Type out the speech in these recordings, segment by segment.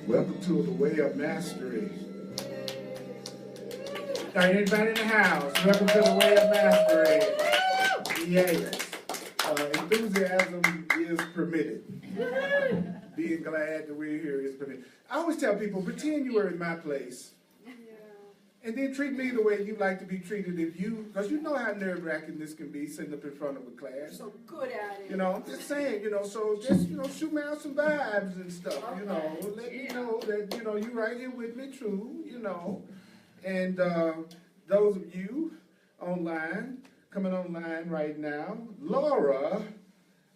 Welcome to the Way of Mastery. Got anybody in the house? Welcome to the Way of Mastery. Yes. Enthusiasm is permitted. Being glad that we're here is permitted. I always tell people, pretend you were in my place. And then treat me the way you like to be treated because you know how nerve-wracking this can be, sitting up in front of a class. So good at it. I'm just saying, so just, shoot me out some vibes and stuff, let me know that, you right here with me, true, And those of you coming online right now, Laura,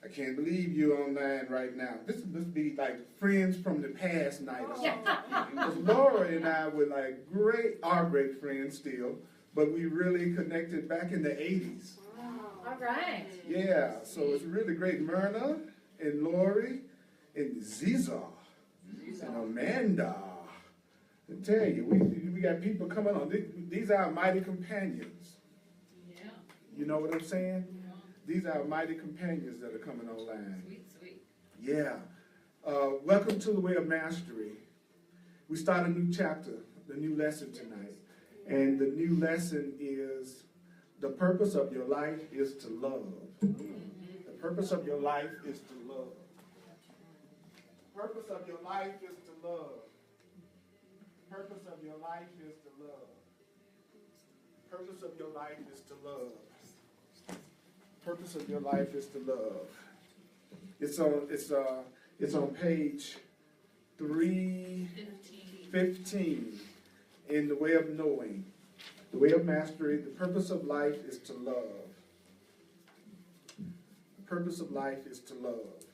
I can't believe you online right now. This must be like friends from the past night or something. Because Laura and I were are great friends still, but we really connected back in the 80s. Wow. All right. Yeah, so it's really great. Myrna and Lori and Ziza and Amanda. I tell you, we got people coming on. These are our mighty companions. Yeah. You know what I'm saying? These are our mighty companions that are coming online. Sweet. Yeah. Welcome to the Way of Mastery. We start a new chapter, the new lesson tonight. And the new lesson is the purpose of your life is to love. The purpose of your life is to love. The purpose of your life is to love. The purpose of your life is to love. The purpose of your life is to love. Purpose of your life is to love. It's on page 315 in the Way of Knowing. The Way of Mastery. The purpose of life is to love. The purpose of life is to love.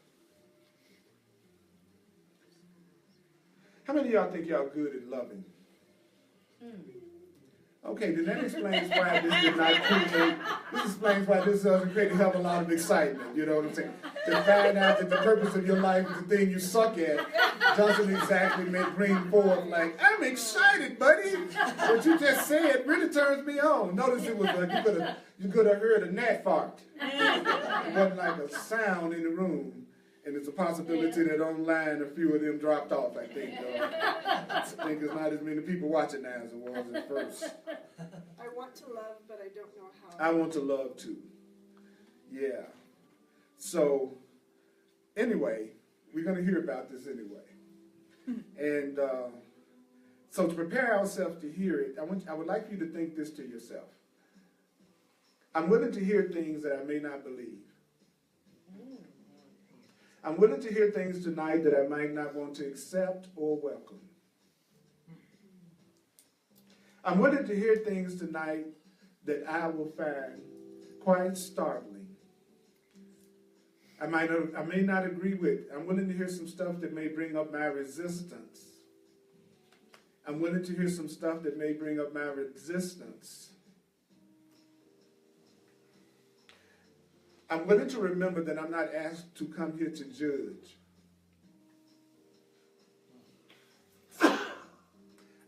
How many of y'all think y'all good at loving? Okay, then that explains why this did not create. This explains why this doesn't create a hell of a lot of excitement. You know what I'm saying? To find out that the purpose of your life is the thing you suck at doesn't exactly bring forth I'm excited, buddy. What you just said really turns me on. Notice it was you could have heard a gnat fart. It wasn't like a sound in the room. And it's a possibility that online a few of them dropped off, I think. I think there's not as many people watching now as there was at first. I want to love, but I don't know how. I want to love too. Yeah. So, anyway, we're going to hear about this anyway. And so to prepare ourselves to hear it, I would like you to think this to yourself. I'm willing to hear things that I may not believe. I'm willing to hear things tonight that I might not want to accept or welcome. I'm willing to hear things tonight that I will find quite startling. I may not agree with. I'm willing to hear some stuff that may bring up my resistance. I'm willing to hear some stuff that may bring up my resistance. I'm willing to remember that I'm not asked to come here to judge.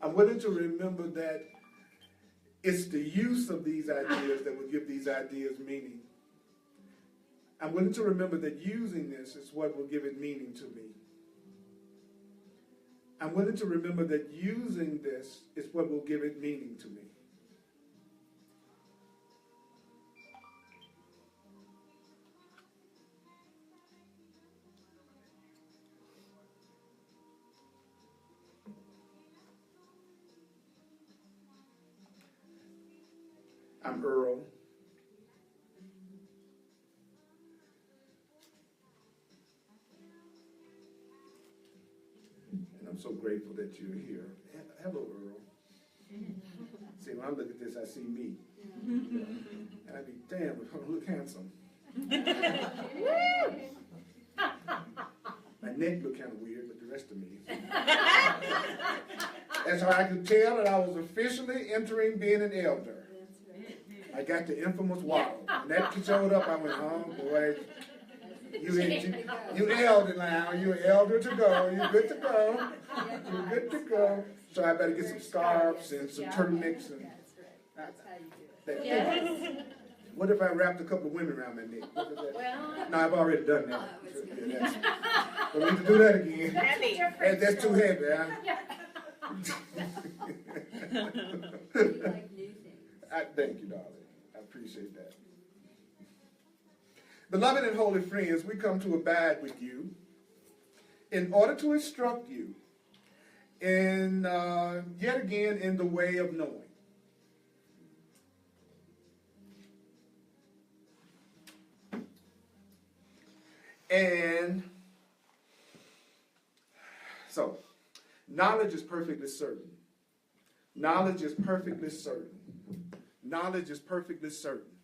I'm willing to remember that it's the use of these ideas that will give these ideas meaning. I'm willing to remember that using this is what will give it meaning to me. I'm willing to remember that using this is what will give it meaning to me. I'm Earl. And I'm so grateful that you're here. Hello, Earl. See, when I look at this, I see me. And I be, damn, I look handsome. My neck look kind of weird, but the rest of me. That's how I could tell that I was officially entering being an elder. I got the infamous waddle. When that showed up, I went, oh boy, you elder now. You're elder to go. You're good to go. You're good to go. So I better get some scarves and some turtlenecks. And, That's how you do it. what if I wrapped a couple of women around my neck? No, I've already done that. Don't need to do that again. That's too heavy, huh? Thank you, darling. I appreciate that. Beloved and holy friends, we come to abide with you in order to instruct you in, yet again, in the way of knowing. And so, knowledge is perfectly certain. Knowledge is perfectly certain. Knowledge is perfectly certain.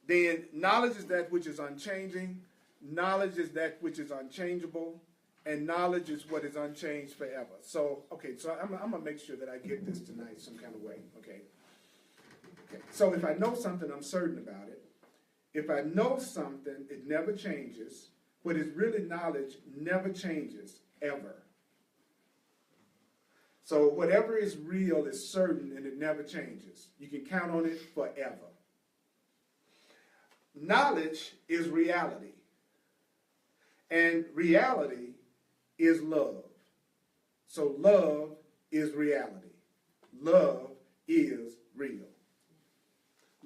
Then knowledge is that which is unchanging. Knowledge is that which is unchangeable. And knowledge is what is unchanged forever. So, okay, so I'm going to make sure that I get this tonight some kind of way, okay? So if I know something, I'm certain about it. If I know something, it never changes. What is really knowledge never changes, ever. So whatever is real is certain and it never changes. You can count on it forever. Knowledge is reality. And reality is love. So love is reality. Love is real.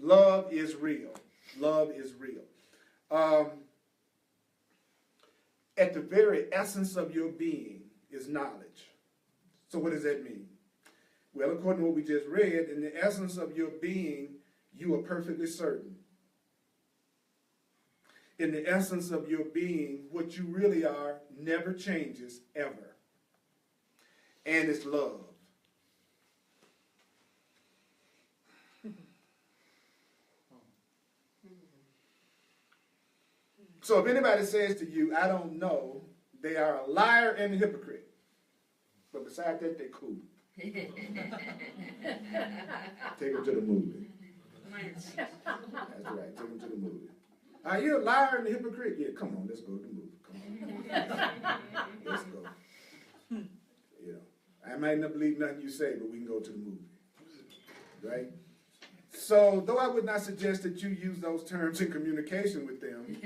Love is real. Love is real. At the very essence of your being is knowledge. So what does that mean? Well, according to what we just read, in the essence of your being, you are perfectly certain. In the essence of your being, what you really are never changes, ever. And it's love. So if anybody says to you, I don't know, they are a liar and a hypocrite. But besides that, they're cool. Take them to the movie. That's right, take them to the movie. Are you a liar and a hypocrite? Yeah, come on, let's go to the movie. Come on. Let's go. You know, I might not believe nothing you say, but we can go to the movie. Right? So, though I would not suggest that you use those terms in communication with them,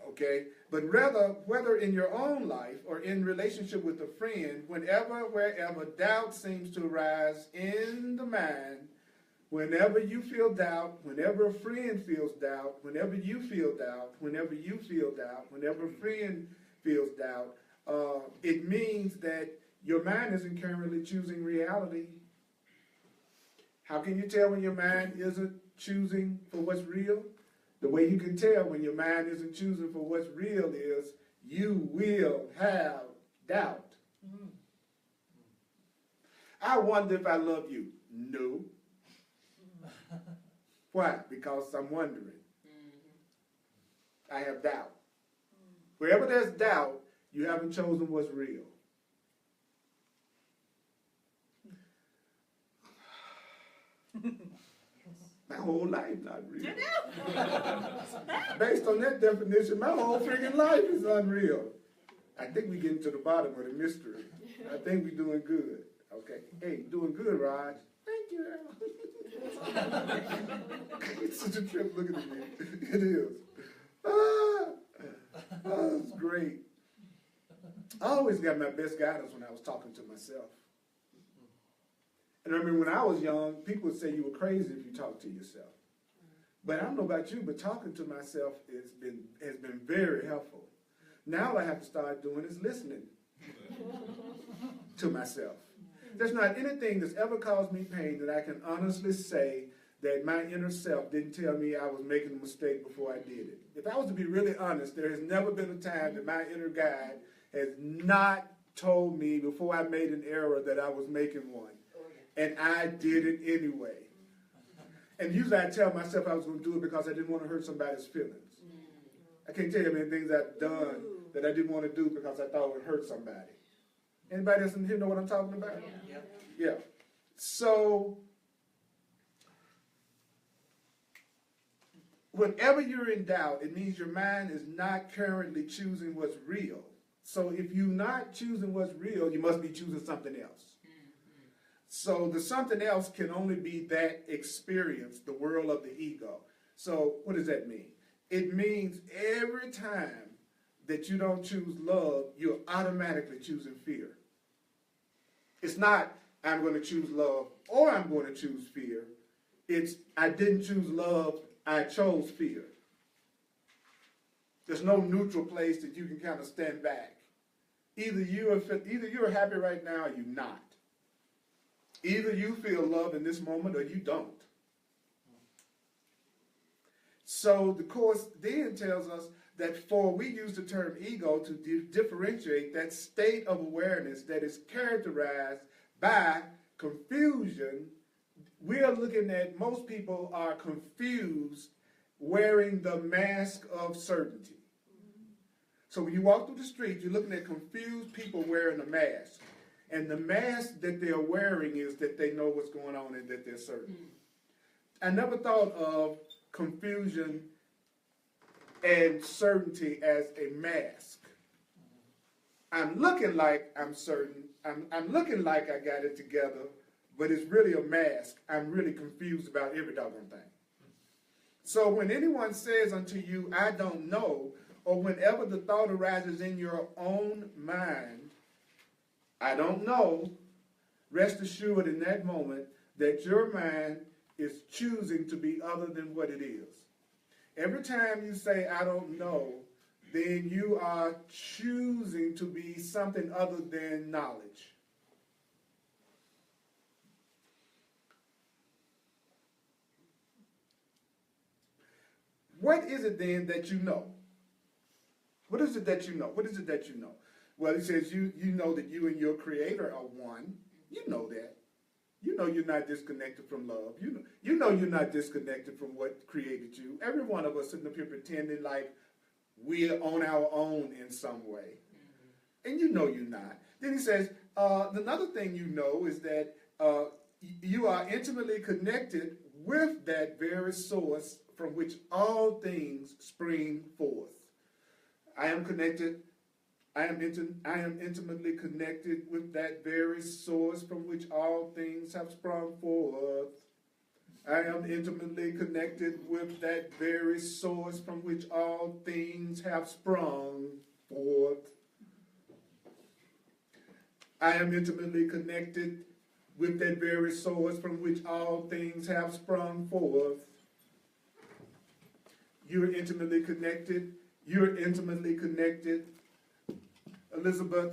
okay, but rather, whether in your own life or in relationship with a friend, whenever, wherever doubt seems to arise in the mind, whenever you feel doubt, whenever a friend feels doubt, whenever you feel doubt, whenever you feel doubt, whenever a friend feels doubt, it means that your mind isn't currently choosing reality. How can you tell when your mind isn't choosing for what's real? The way you can tell when your mind isn't choosing for what's real is you will have doubt. Mm-hmm. I wonder if I love you. No. Why? Because I'm wondering. I have doubt. Wherever there's doubt, you haven't chosen what's real. My whole life not real. Based on that definition, my whole freaking life is unreal. I think we're getting to the bottom of the mystery. I think we're doing good. Okay. Hey, doing good, Raj. Thank you, Earl. It's such a trip looking at me. It is. It's great. I always got my best guidance when I was talking to myself. And I remember when I was young, people would say you were crazy if you talked to yourself. But I don't know about you, but talking to myself has been very helpful. Now all I have to start doing is listening to myself. There's not anything that's ever caused me pain that I can honestly say that my inner self didn't tell me I was making a mistake before I did it. If I was to be really honest, there has never been a time that my inner guide has not told me before I made an error that I was making one. And I did it anyway. And usually I tell myself I was going to do it because I didn't want to hurt somebody's feelings. I can't tell you how many things I've done that I didn't want to do because I thought it would hurt somebody. Anybody else in here know what I'm talking about? Yeah. So, whenever you're in doubt, it means your mind is not currently choosing what's real. So if you're not choosing what's real, you must be choosing something else. So the something else can only be that experience, the world of the ego. So what does that mean? It means every time that you don't choose love, you're automatically choosing fear. It's not, I'm going to choose love or I'm going to choose fear. It's, I didn't choose love, I chose fear. There's no neutral place that you can kind of stand back. Either you're happy right now or you're not. Either you feel love in this moment or you don't. So the Course then tells us that we use the term ego to differentiate that state of awareness that is characterized by confusion. We are looking at most people are confused wearing the mask of certainty. So when you walk through the street, you're looking at confused people wearing a mask. And the mask that they're wearing is that they know what's going on and that they're certain. I never thought of confusion and certainty as a mask. I'm looking like I'm certain. I'm looking like I got it together, but it's really a mask. I'm really confused about every doggone thing. So when anyone says unto you, I don't know, or whenever the thought arises in your own mind, I don't know, rest assured in that moment that your mind is choosing to be other than what it is. Every time you say, I don't know, then you are choosing to be something other than knowledge. What is it then that you know? What is it that you know? What is it that you know? Well, he says you know that you and your Creator are one. You know that. You know you're not disconnected from love. You know you're not disconnected from what created you. Every one of us sitting up here pretending like we're on our own in some way. And you know you're not. Then he says, another thing you know is that you are intimately connected with that very source from which all things spring forth. I am connected. I am intimately connected with that very source from which all things have sprung forth. I am intimately connected with that very source from which all things have sprung forth. I am intimately connected with that very source from which all things have sprung forth. You're intimately connected. You're intimately connected. Elizabeth,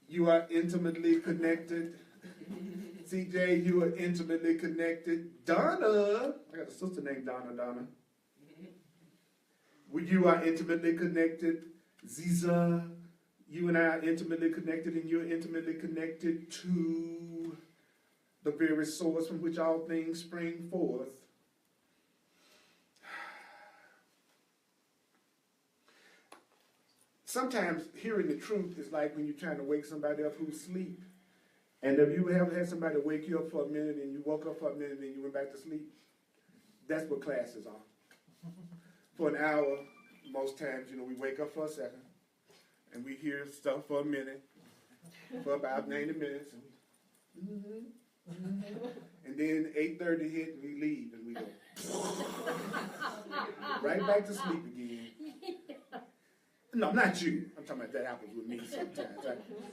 you are intimately connected. CJ, you are intimately connected. Donna, I got a sister named Donna. You are intimately connected. Ziza, you and I are intimately connected, and you're intimately connected to the very source from which all things spring forth. Sometimes hearing the truth is like when you're trying to wake somebody up who's asleep. And if you ever had somebody wake you up for a minute and you woke up for a minute and you went back to sleep, that's what classes are. For an hour, most times, we wake up for a second and we hear stuff for a minute, for about 90 minutes. And then 8:30 hit and we leave and we go right back to sleep again. No, not you. I'm talking about that happens with me sometimes.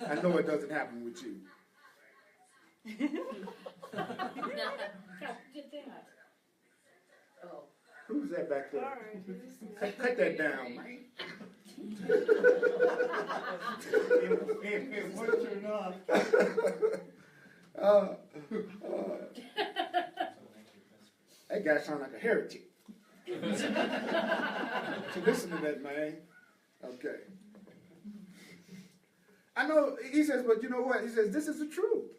I know it doesn't happen with you. Oh. Who's that back there? Cut that down, man. It works or not. That guy sounds like a heretic. So listen to that, man. Okay. I know, he says, but you know what? He says, this is the truth.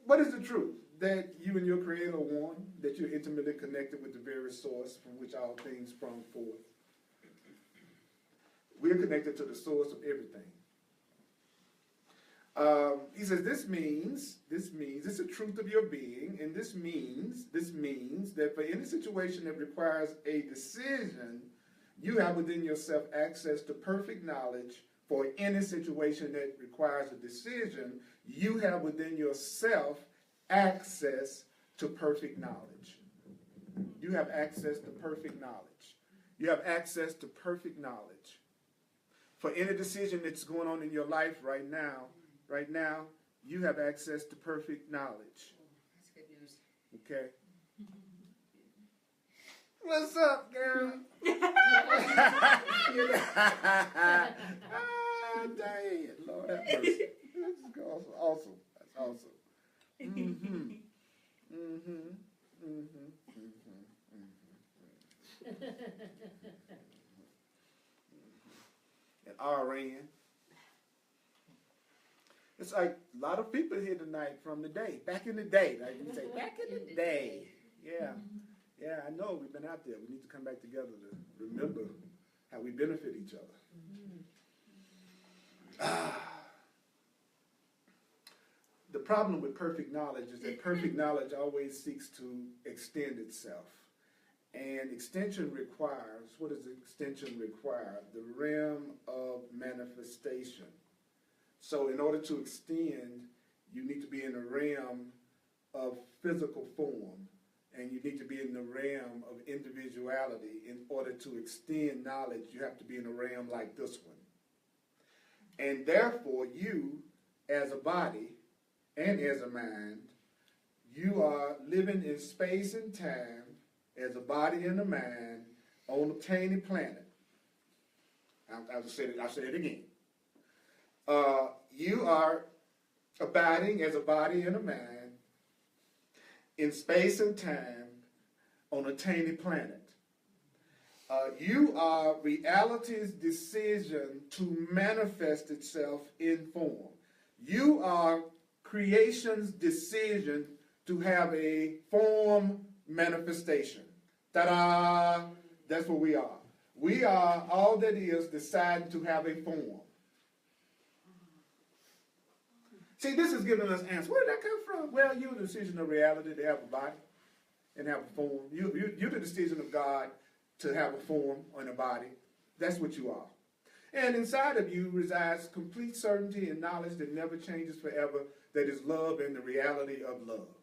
What is the truth? That you and your Creator are one, that you're intimately connected with the very source from which all things sprung forth. We're connected to the source of everything. He says, this means, it's the truth of your being, and this means that for any situation that requires a decision, you have within yourself access to perfect knowledge. For any situation that requires a decision, you have within yourself access to perfect knowledge. You have access to perfect knowledge. You have access to perfect knowledge. For any decision that's going on in your life right now, you have access to perfect knowledge. That's good news. Okay? What's up, girl? Dang, Lord have mercy. That's awesome. That's awesome. And RN. It's like a lot of people here tonight from the day. Back in the day. Like you say, back in the day. Yeah. Yeah, I know we've been out there. We need to come back together to remember how we benefit each other. The problem with perfect knowledge is that perfect knowledge always seeks to extend itself. And extension requires, what does extension require? The realm of manifestation. So in order to extend, you need to be in the realm of physical form. And you need to be in the realm of individuality. In order to extend knowledge, you have to be in a realm like this one. And therefore, you, as a body and as a mind, you are living in space and time as a body and a mind on a tiny planet. I'll say it again. You are abiding as a body and a mind in space and time on a tiny planet. You are reality's decision to manifest itself in form. You are creation's decision to have a form manifestation. Ta-da! That's what we are. We are all that is deciding to have a form. See, this is giving us answers. Where did that come from? Well, you're the decision of reality to have a body and have a form. You're the decision of God to have a form on a body. That's what you are. And inside of you resides complete certainty and knowledge that never changes forever, that is love and the reality of love.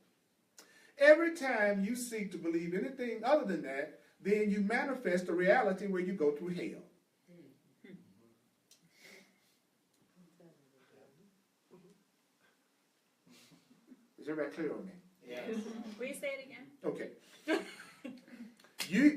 Every time you seek to believe anything other than that, then you manifest a reality where you go through hell. Is everybody clear on that? Yes. Will you say it again? Okay.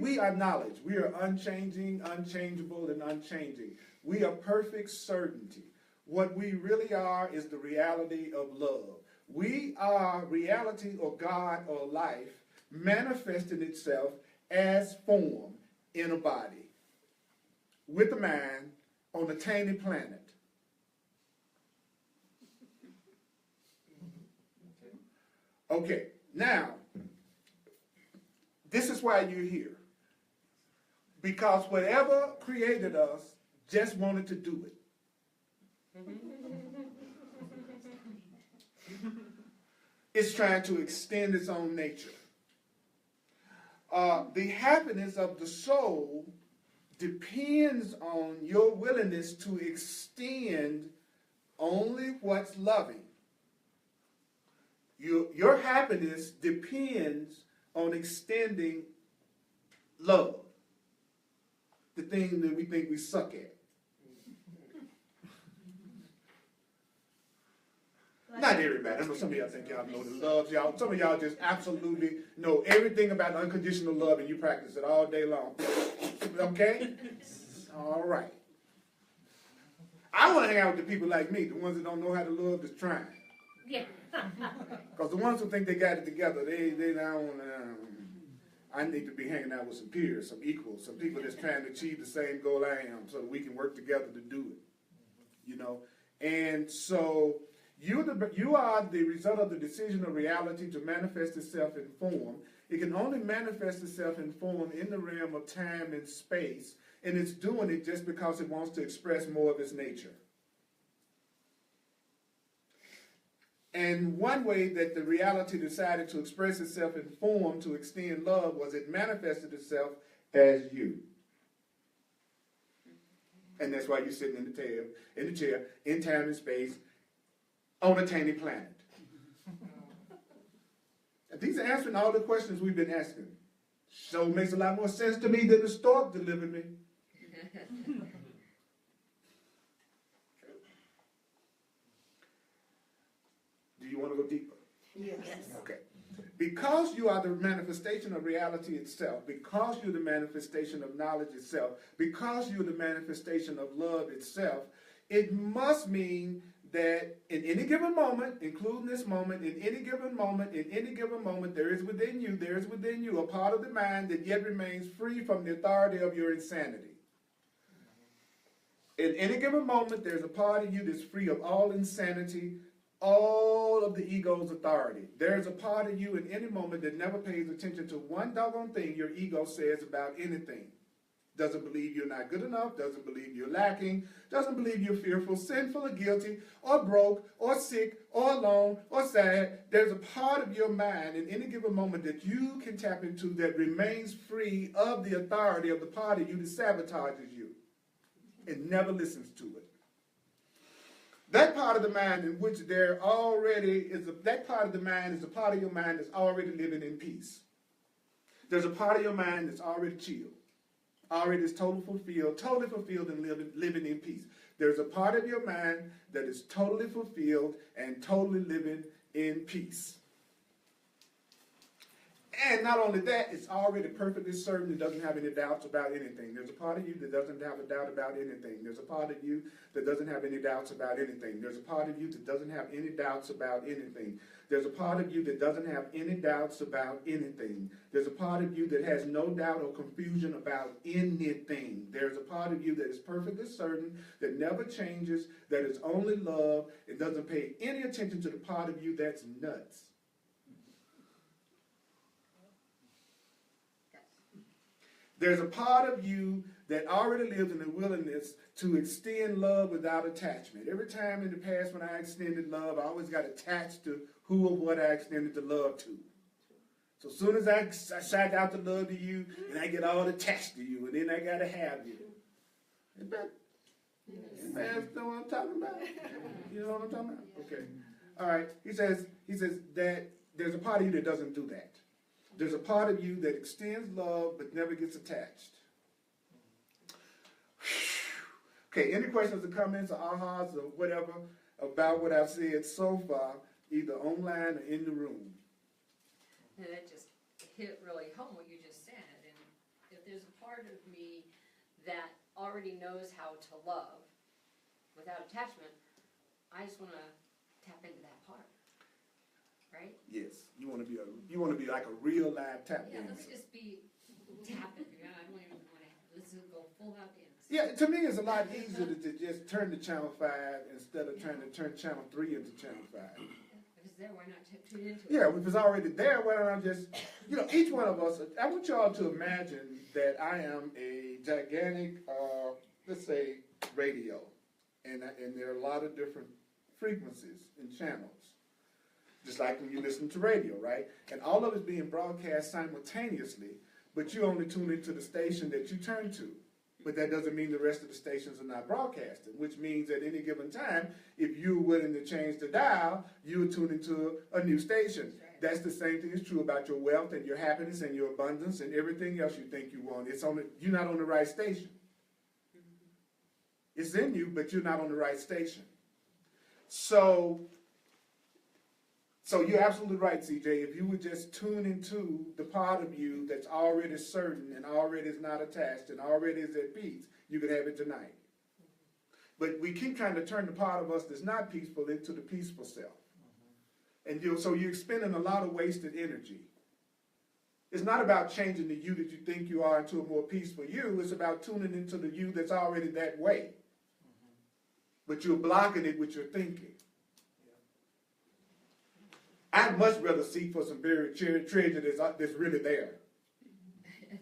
We are knowledge. We are unchanging, unchangeable, and unchanging. We are perfect certainty. What we really are is the reality of love. We are reality or God or life manifesting itself as form in a body with a mind on a tiny planet. Okay, now, this is why you're here. Because whatever created us just wanted to do it. It's trying to extend its own nature. The happiness of the soul depends on your willingness to extend only what's loving. Your happiness depends on extending love, the thing that we think we suck at. Not everybody. I know some of y'all think y'all know the love. Y'all, some of y'all just absolutely know everything about unconditional love and you practice it all day long. Okay? All right. I want to hang out with the people like me, the ones that don't know how to love, that's trying. Yeah. Because the ones who think they got it together, they don't. I need to be hanging out with some peers, some equals, some people that's trying to achieve the same goal I am, so that we can work together to do it. You know, and so you are the result of the decision of reality to manifest itself in form. It can only manifest itself in form in the realm of time and space, and it's doing it just because it wants to express more of its nature. And one way that the reality decided to express itself in form to extend love was it manifested itself as you. And that's why you're sitting in the chair, in time and space, on a tiny planet. These are answering all the questions we've been asking. So it makes a lot more sense to me than the stork delivered me. Do you want to go deeper? Yes. Okay. Because you are the manifestation of reality itself, because you're the manifestation of knowledge itself, because you're the manifestation of love itself, it must mean that in any given moment, including this moment, in any given moment, there is within you a part of the mind that yet remains free from the authority of your insanity. In any given moment, there's a part of you that's free of all insanity, all of the ego's authority. There's a part of you in any moment that never pays attention to one doggone thing your ego says about anything. Doesn't believe you're not good enough, doesn't believe you're lacking, doesn't believe you're fearful, sinful, or guilty, or broke, or sick, or alone, or sad. There's a part of your mind in any given moment that you can tap into that remains free of the authority of the part of you that sabotages you and never listens to it. That part of the mind in which there already is that part of the mind is a part of your mind that's already living in peace. There's a part of your mind that's already chilled, already is totally fulfilled and living in peace. There's a part of your mind that is totally fulfilled and totally living in peace. And not only that, it's already perfectly certain it doesn't have any doubts about anything. There's a part of you that doesn't have a doubt about anything. There's a part of you that doesn't have any doubts about anything. There's a part of you that doesn't have any doubts about anything. There's a part of you that doesn't have any doubts about anything. There's a part of you that has no doubt or confusion about anything. There's a part of you that is perfectly certain, that never changes, that is only love, and doesn't pay any attention to the part of you that's nuts. There's a part of you that already lives in the willingness to extend love without attachment. Every time in the past when I extended love, I always got attached to who or what I extended the love to. So as soon as I shout out the love to you, and I get all attached to you, and then I got to have you. You guys know what I'm talking about? You know what I'm talking about? Okay. All right. He says that there's a part of you that doesn't do that. There's a part of you that extends love but never gets attached. Okay, any questions or comments or ahas or whatever about what I've said so far, either online or in the room? And it just hit really home what you just said. And if there's a part of me that already knows how to love without attachment, I just want to tap into that part. Right? Yes, you want to be like a real live tap dancer. Yeah, let's just be tapping. I don't even want to. Let's just go full out dance. Yeah, to me it's a lot easier to just turn to channel 5 instead of trying to turn channel 3 into channel 5. If it's there, why not tune into it? Yeah, if it's already there, why don't I just, each one of us, I want y'all to imagine that I am a gigantic, let's say, radio, and there are a lot of different frequencies and channels. Just like when you listen to radio, right? And all of it's being broadcast simultaneously, but you only tune into the station that you turn to. But that doesn't mean the rest of the stations are not broadcasting, which means at any given time, if you're willing to change the dial, you would tune into a new station. That's the same thing is true about your wealth and your happiness and your abundance and everything else you think you want. You're not on the right station. It's in you, but you're not on the right station. So So you're absolutely right, CJ. If you would just tune into the part of you that's already certain and already is not attached and already is at peace, you could have it tonight. But we keep trying to turn the part of us that's not peaceful into the peaceful self. And so you're expending a lot of wasted energy. It's not about changing the you that you think you are into a more peaceful you. It's about tuning into the you that's already that way. But you're blocking it with your thinking. I'd much rather seek for some buried treasure that's really there.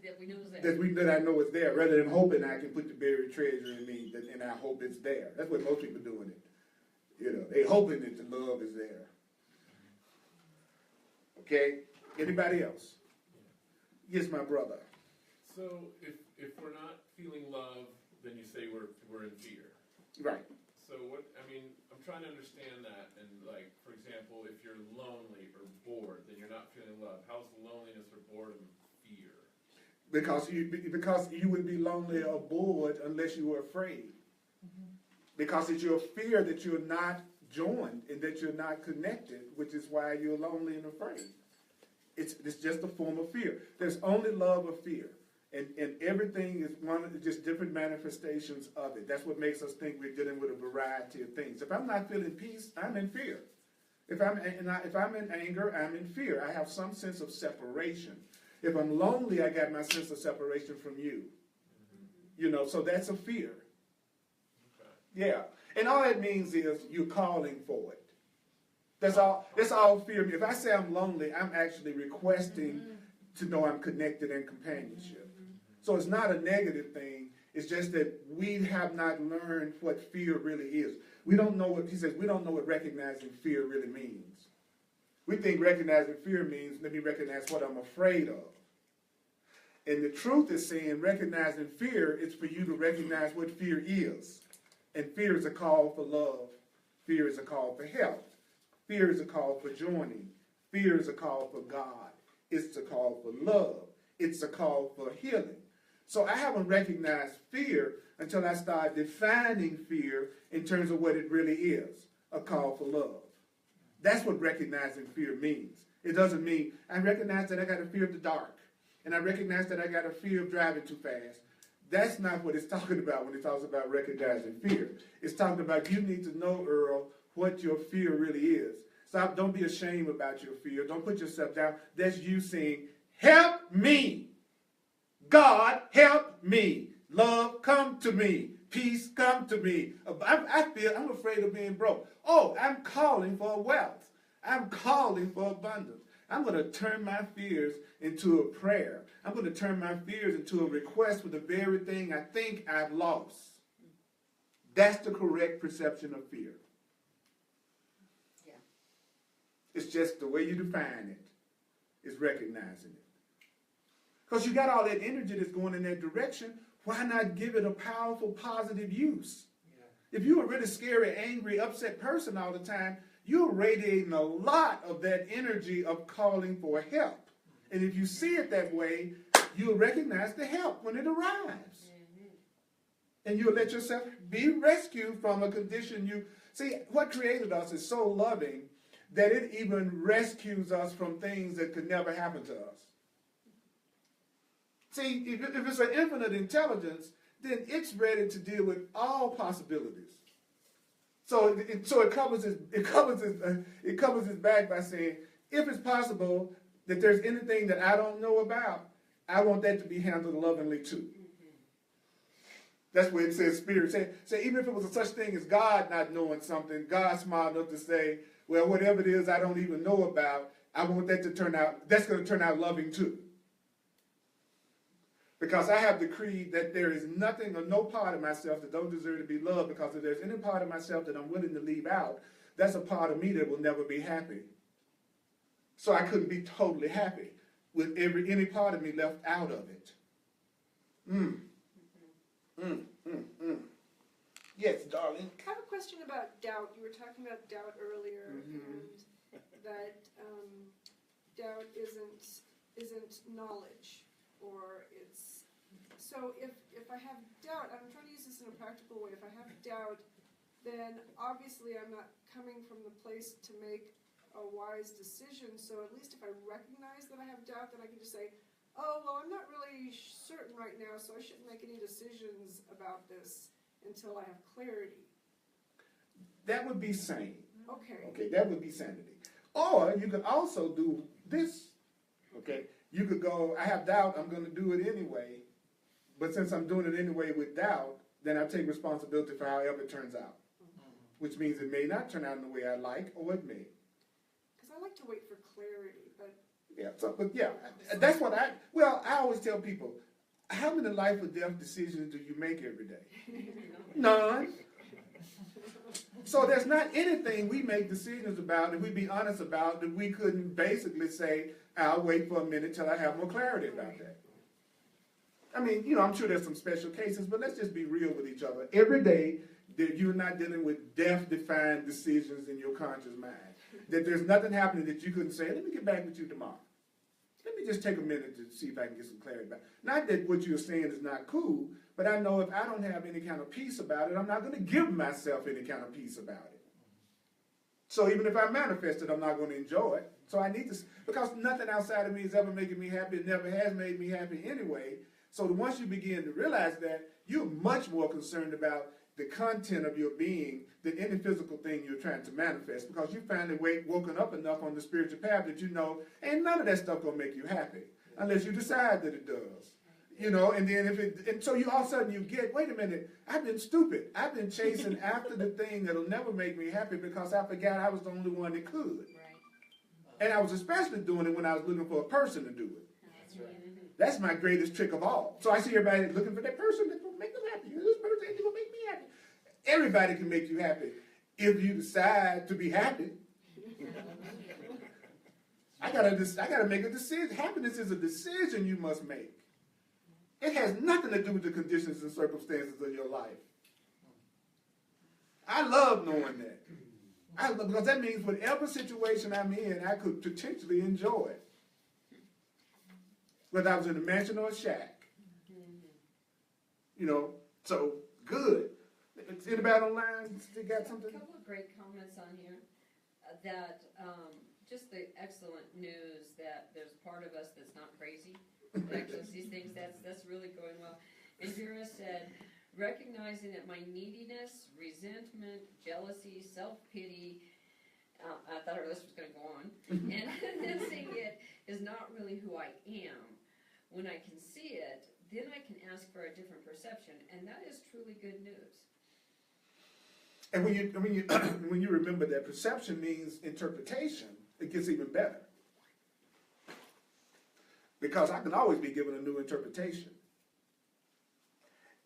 That we know is there. That I know is there, rather than hoping I can put the buried treasure in me and I hope it's there. That's what most people doing it. You know, they hoping that the love is there. Okay? Anybody else? Yes, my brother. So if we're not feeling love, then you say we're in fear. Right. So I'm trying to understand that, and like, for example, if you're lonely or bored, then you're not feeling love. How's loneliness or boredom fear? Because you would be lonely or bored unless you were afraid. Because it's your fear that you're not joined and that you're not connected, which is why you're lonely and afraid. It's just a form of fear. There's only love or fear. And everything is one of the just different manifestations of it. That's what makes us think we're dealing with a variety of things. If I'm not feeling peace, I'm in fear. If I'm in anger, I'm in fear. I have some sense of separation. If I'm lonely, I got my sense of separation from you. You know, so that's a fear. Okay. Yeah. And all it means is you're calling for it. That's all fear means. If I say I'm lonely, I'm actually requesting to know I'm connected in companionship. So it's not a negative thing. It's just that we have not learned what fear really is. We don't know what, he says, we don't know what recognizing fear really means. We think recognizing fear means, let me recognize what I'm afraid of. And the truth is saying recognizing fear is for you to recognize what fear is. And fear is a call for love. Fear is a call for help. Fear is a call for joining. Fear is a call for God. It's a call for love. It's a call for healing. So I haven't recognized fear until I start defining fear in terms of what it really is, a call for love. That's what recognizing fear means. It doesn't mean I recognize that I got a fear of the dark, and I recognize that I got a fear of driving too fast. That's not what it's talking about when it talks about recognizing fear. It's talking about you need to know, Earl, what your fear really is. Stop, don't be ashamed about your fear. Don't put yourself down. That's you saying, help me. God, help me. Love, come to me. Peace, come to me. I'm afraid of being broke. Oh, I'm calling for wealth. I'm calling for abundance. I'm going to turn my fears into a prayer. I'm going to turn my fears into a request for the very thing I think I've lost. That's the correct perception of fear. Yeah. It's just the way you define it is recognizing it. Because you got all that energy that's going in that direction, why not give it a powerful, positive use? Yeah. If you're a really scary, angry, upset person all the time, you're radiating a lot of that energy of calling for help. And if you see it that way, you'll recognize the help when it arrives. And you'll let yourself be rescued from a condition you... See, what created us is so loving that it even rescues us from things that could never happen to us. See, if it's an infinite intelligence, then it's ready to deal with all possibilities. So it covers its back by saying, if it's possible that there's anything that I don't know about, I want that to be handled lovingly too. That's where it says spirit. Say even if it was a such thing as God not knowing something, God smart enough to say, well, whatever it is I don't even know about, I want that to turn out, that's going to turn out loving too. Because I have decreed that there is nothing or no part of myself that don't deserve to be loved, because if there's any part of myself that I'm willing to leave out, that's a part of me that will never be happy. So I couldn't be totally happy with any part of me left out of it. Yes, darling. I have a question about doubt. You were talking about doubt earlier, and that doubt isn't knowledge, or it's... So if I have doubt, I'm trying to use this in a practical way. If I have doubt, then obviously I'm not coming from the place to make a wise decision. So at least if I recognize that I have doubt, then I can just say, oh, well, I'm not really certain right now, so I shouldn't make any decisions about this until I have clarity. That would be sane. Okay. Okay, that would be sanity. Or you could also do this. Okay, you could go, I have doubt, I'm going to do it anyway. But since I'm doing it anyway with doubt, then I take responsibility for however it turns out. Which means it may not turn out in the way I like, or it may. Because I like to wait for clarity, but... Yeah, that's what I always tell people, how many life or death decisions do you make every day? None. So there's not anything we make decisions about, and we'd be honest about, that we couldn't basically say, I'll wait for a minute till I have more clarity about that. I mean, I'm sure there's some special cases, but let's just be real with each other. Every day that you're not dealing with death-defined decisions in your conscious mind, that there's nothing happening that you couldn't say, let me get back with you tomorrow. Let me just take a minute to see if I can get some clarity back. Not that what you're saying is not cool, but I know if I don't have any kind of peace about it, I'm not going to give myself any kind of peace about it. So even if I manifest it, I'm not going to enjoy it. So I need to, because nothing outside of me is ever making me happy. It never has made me happy anyway. So once you begin to realize that, you're much more concerned about the content of your being than any physical thing you're trying to manifest, because you finally woken up enough on the spiritual path that you know ain't none of that stuff going to make you happy unless you decide that it does. And then and so you all of a sudden you get, wait a minute, I've been stupid. I've been chasing after the thing that'll never make me happy because I forgot I was the only one that could. Right. And I was especially doing it when I was looking for a person to do it. That's right. That's my greatest trick of all. So I see everybody looking for that person that's going to make them happy. This person ain't going to make me happy. Everybody can make you happy if you decide to be happy. I gotta make a decision. Happiness is a decision you must make. It has nothing to do with the conditions and circumstances of your life. I love knowing that. Because that means whatever situation I'm in, I could potentially enjoy it. Whether I was in a mansion or a shack. So good. Anybody online still got something? A couple of great comments on here that just the excellent news that there's part of us that's not crazy. That actually sees things, that's really going well. And Vera said, recognizing that my neediness, resentment, jealousy, self-pity, I thought our list was going to go on, and sensing it is not really who I am. When I can see it, then I can ask for a different perception, and that is truly good news. And when you remember that perception means interpretation, it gets even better. Because I can always be given a new interpretation.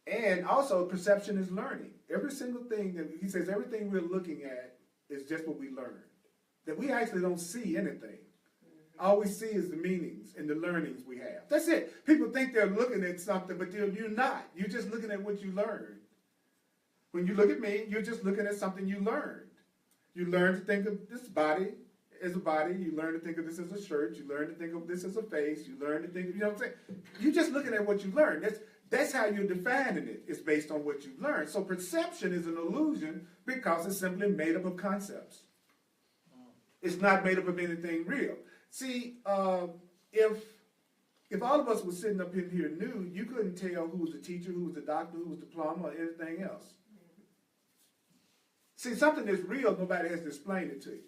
And also, perception is learning. Every single thing that he says, everything we're looking at is just what we learned. That we actually don't see anything. All we see is the meanings and the learnings we have. That's it. People think they're looking at something, but you're not. You're just looking at what you learned. When you look at me, you're just looking at something you learned. You learn to think of this body as a body. You learn to think of this as a shirt. You learn to think of this as a face. You learn to think of, what I'm saying? You're just looking at what you learned. That's how you're defining it. It's based on what you learned. So perception is an illusion because it's simply made up of concepts. It's not made up of anything real. See, if all of us were sitting up in here new, you couldn't tell who was a teacher, who was a doctor, who was a plumber, or anything else. See, something that's real, nobody has to explain it to you.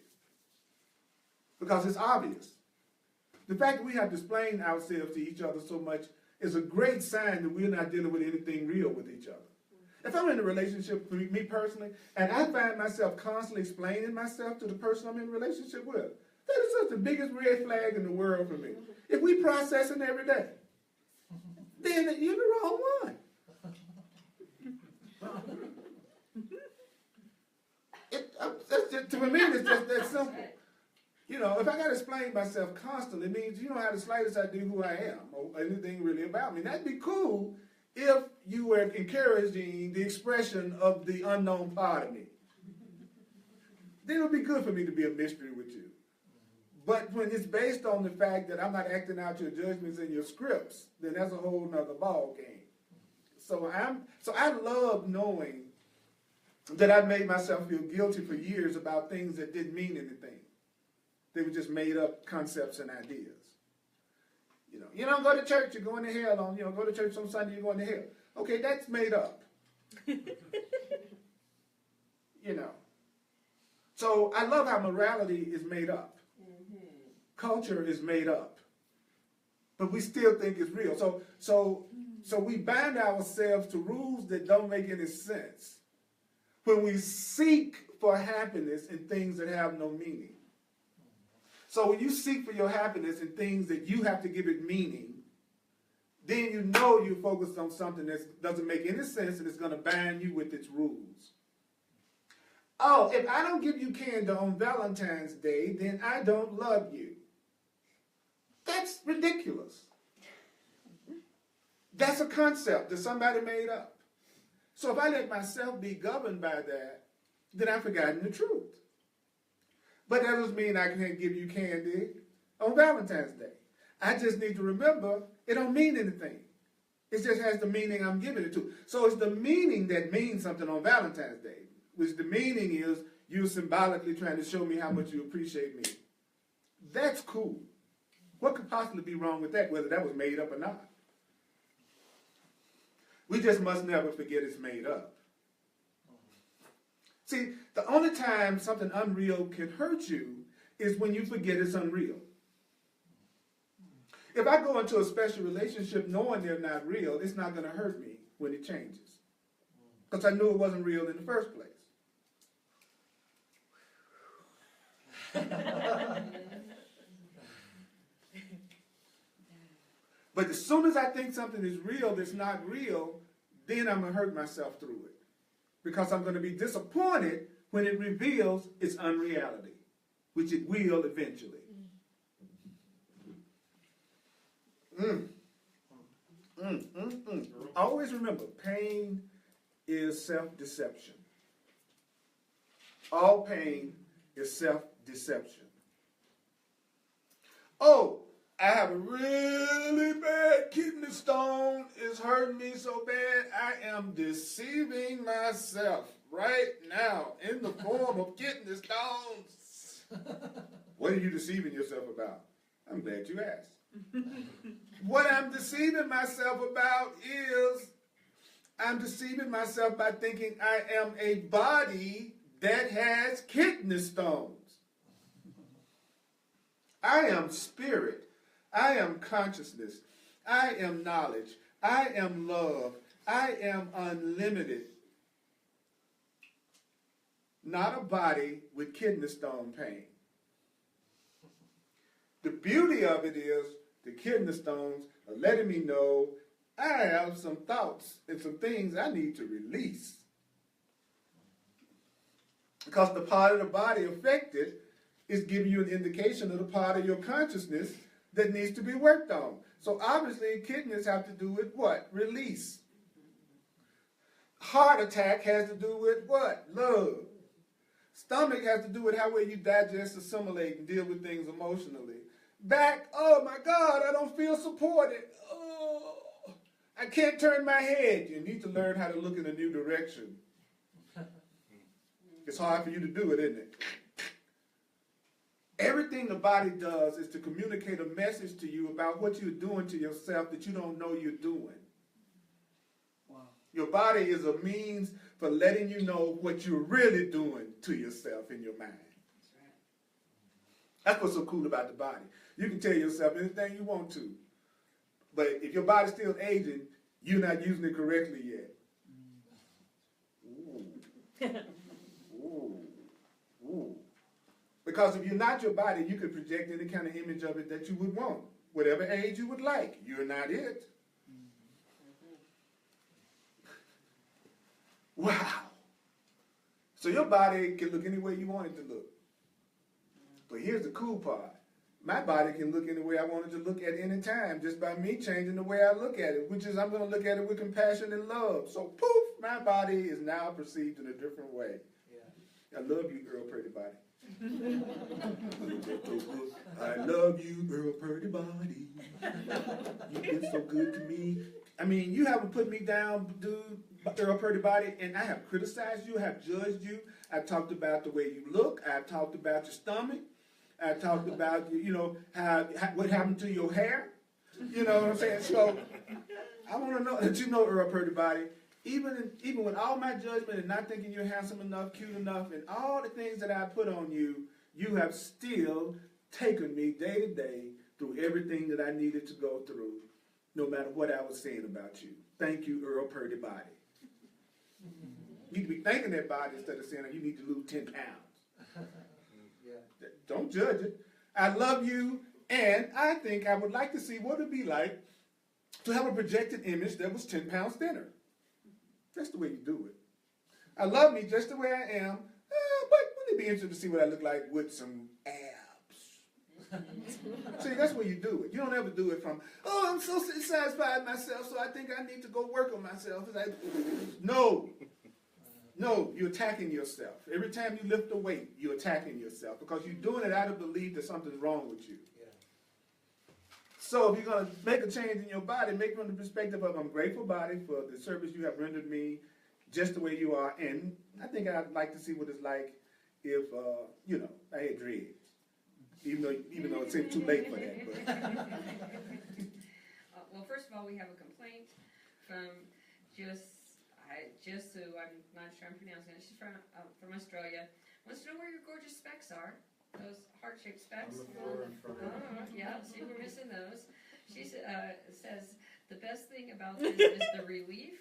Because it's obvious. The fact that we have to explain ourselves to each other so much is a great sign that we're not dealing with anything real with each other. If I'm in a relationship with me personally, and I find myself constantly explaining myself to the person I'm in a relationship with, that is just the biggest red flag in the world for me. If we processing every day, then you're the wrong one. To me, it's just that simple. If I got to explain myself constantly, it means you don't have the slightest idea who I am or anything really about me. That'd be cool if you were encouraging the expression of the unknown part of me. Then it would be good for me to be a mystery with you. But when it's based on the fact that I'm not acting out your judgments and your scripts, then that's a whole nother ball game. So I love knowing that I've made myself feel guilty for years about things that didn't mean anything. They were just made up concepts and ideas. You don't go to church, you're going to hell. Go to church on Sunday, you're going to hell. Okay, that's made up. So I love how morality is made up. Culture is made up. But we still think it's real. So we bind ourselves to rules that don't make any sense when we seek for happiness in things that have no meaning. So when you seek for your happiness in things that you have to give it meaning, then you're focused on something that doesn't make any sense and it's going to bind you with its rules. Oh, if I don't give you candy on Valentine's Day, then I don't love you. That's ridiculous. That's a concept that somebody made up. So if I let myself be governed by that, then I've forgotten the truth. But that doesn't mean I can't give you candy on Valentine's Day. I just need to remember it don't mean anything. It just has the meaning I'm giving it to. So it's the meaning that means something on Valentine's Day, which the meaning is you symbolically trying to show me how much you appreciate me. That's cool. What could possibly be wrong with that, whether that was made up or not? We just must never forget it's made up. See, the only time something unreal can hurt you is when you forget it's unreal. If I go into a special relationship knowing they're not real, it's not going to hurt me when it changes. Because I knew it wasn't real in the first place. But as soon as I think something is real that's not real, then I'm going to hurt myself through it. Because I'm going to be disappointed when it reveals its unreality, which it will eventually. Always remember, pain is self-deception. All pain is self-deception. Oh, I have a really bad kidney stone. It's hurting me so bad. I am deceiving myself right now in the form of kidney stones. What are you deceiving yourself about? I'm glad you asked. What I'm deceiving myself about is I'm deceiving myself by thinking I am a body that has kidney stones. I am spirit. I am consciousness. I am knowledge. I am love. I am unlimited. Not a body with kidney stone pain. The beauty of it is the kidney stones are letting me know I have some thoughts and some things I need to release. Because the part of the body affected is giving you an indication of the part of your consciousness that needs to be worked on. So obviously kidneys have to do with what? Release. Heart attack has to do with what? Love. Stomach has to do with how well you digest, assimilate, and deal with things emotionally. Back, oh my God, I don't feel supported. Oh, I can't turn my head. You need to learn how to look in a new direction. It's hard for you to do it, isn't it? Everything the body does is to communicate a message to you about what you're doing to yourself that you don't know you're doing. Wow. Your body is a means for letting you know what you're really doing to yourself in your mind. That's what's so cool about the body. You can tell yourself anything you want to. But if your body's still aging, you're not using it correctly yet. Ooh. Ooh. Ooh. Because if you're not your body, you could project any kind of image of it that you would want. Whatever age you would like. You're not it. Wow. So your body can look any way you want it to look. But here's the cool part. My body can look any way I want it to look at any time just by me changing the way I look at it, which is I'm going to look at it with compassion and love. So poof, my body is now perceived in a different way. Yeah. I love you, Earl Purdy body. I love you, Earl Purdy body. You've been so good to me. I mean, you haven't put me down, dude, Earl Purdy body, and I have criticized you, I have judged you. I've talked about the way you look. I've talked about your stomach. I talked about, how what happened to your hair. You know what I'm saying? So I want to know that you know, Earl Purdy body, even with all my judgment and not thinking you're handsome enough, cute enough, and all the things that I put on you, you have still taken me day to day through everything that I needed to go through, no matter what I was saying about you. Thank you, Earl Purdy body. You need to be thanking that body instead of saying you need to lose 10 pounds. Yeah. Don't judge it. I love you, and I think I would like to see what it would be like to have a projected image that was 10 pounds thinner. That's the way you do it. I love me just the way I am, but wouldn't it be interesting to see what I look like with some abs? See, that's where you do it. You don't ever do it from, I'm so satisfied with myself, so I think I need to go work on myself. It's like, no, you're attacking yourself. Every time you lift a weight, you're attacking yourself because you're doing it out of belief that something's wrong with you. Yeah. So if you're going to make a change in your body, make it from the perspective of I'm grateful, body, for the service you have rendered me just the way you are. And I think I'd like to see what it's like if, I had dreads. Even though it seems too late for that. But. Well, first of all, we have a complaint from Jisu, I'm not sure I'm pronouncing it. She's from Australia. Wants to know where your gorgeous specs are. Those heart-shaped specs. On the floor in front of Oh, yeah, see, we're missing those. She says, the best thing about this is the relief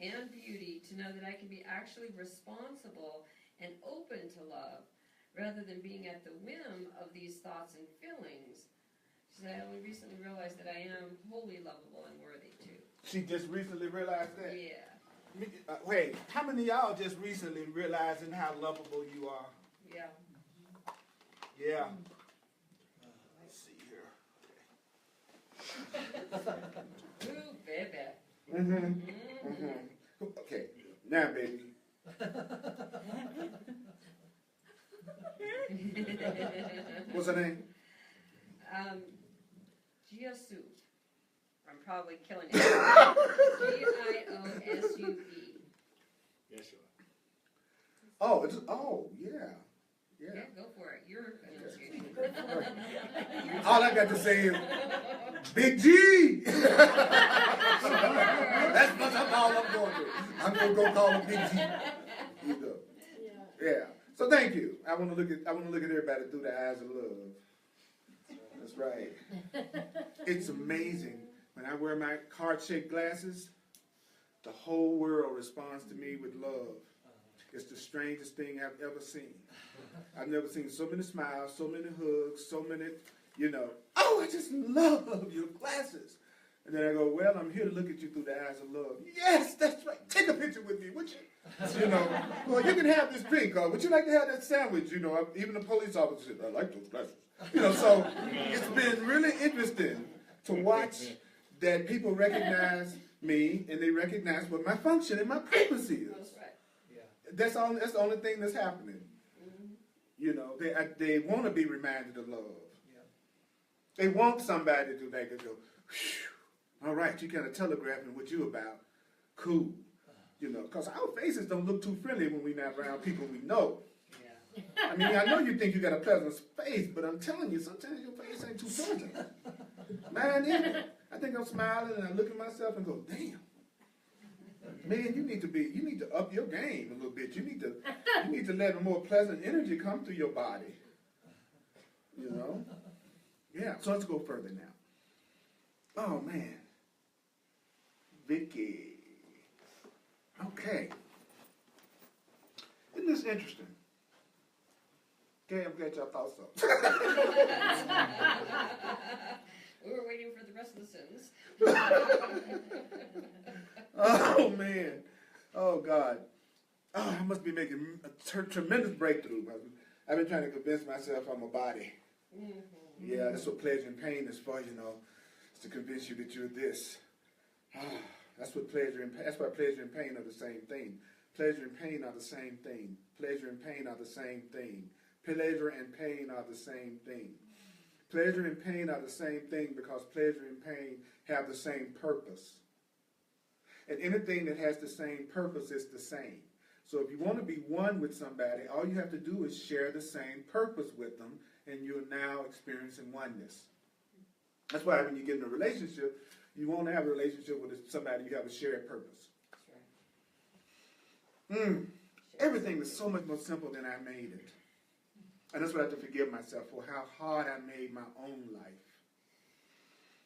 and beauty to know that I can be actually responsible and open to love, rather than being at the whim of these thoughts and feelings. She said, I only recently realized that I am wholly lovable and worthy, too. She just recently realized that? Yeah. Wait, how many of y'all just recently realizing how lovable you are? Yeah. Yeah. Let's see here. Ooh, baby. Okay, now, baby. What's her name? Jisu. I'm probably killing it. Giosue. Yes, you Yeah. Yeah, go for it. You're enunciating. All I got to say is, Big G! That's what I'm going to. I'm going to go call him Big G. You know. Yeah. So thank you. I want to look at everybody through the eyes of love. That's right. It's amazing. When I wear my heart-shaped glasses, the whole world responds to me with love. It's the strangest thing I've ever seen. I've never seen so many smiles, so many hugs, so many, I just love your glasses. And then I go, well, I'm here to look at you through the eyes of love. Yes, that's right. Take a picture with me, would you? Well, you can have this drink. Would you like to have that sandwich? Even the police officer said, I like those glasses. So it's been really interesting to watch that people recognize me and they recognize what my function and my purpose is. That's right. Yeah. That's the only thing that's happening. Mm-hmm. They want to be reminded of love. Yeah. They want somebody to go, whew, all right, you kind of telegraphing what you about. Cool. Because our faces don't look too friendly when we're not around people we know. Yeah. I mean, I know you think you got a pleasant face, but I'm telling you, sometimes your face ain't too pleasant. Mine either. I think I'm smiling and I look at myself and go, damn. Man, you need to up your game a little bit. You need to let a more pleasant energy come through your body. Yeah, so let's go further now. Oh man. Vicky. Okay. Isn't this interesting? Okay, I'm glad y'all thought so. We were waiting for the rest of the sentence. Oh, man. Oh, God. Oh, I must be making a tremendous breakthrough. I've been trying to convince myself I'm a body. Mm-hmm. Yeah, that's what pleasure and pain is for, It's to convince you that you're this. That's why pleasure and pain are the same thing. Pleasure and pain are the same thing. Pleasure and pain are the same thing. Pleasure and pain are the same thing. Pleasure and pain are the same thing because pleasure and pain have the same purpose. And anything that has the same purpose is the same. So if you want to be one with somebody, all you have to do is share the same purpose with them, and you're now experiencing oneness. That's why when you get in a relationship, you won't have a relationship with somebody you have a shared purpose. That's right. Everything is so much more simple than I made it. And that's what I have to forgive myself for, how hard I made my own life.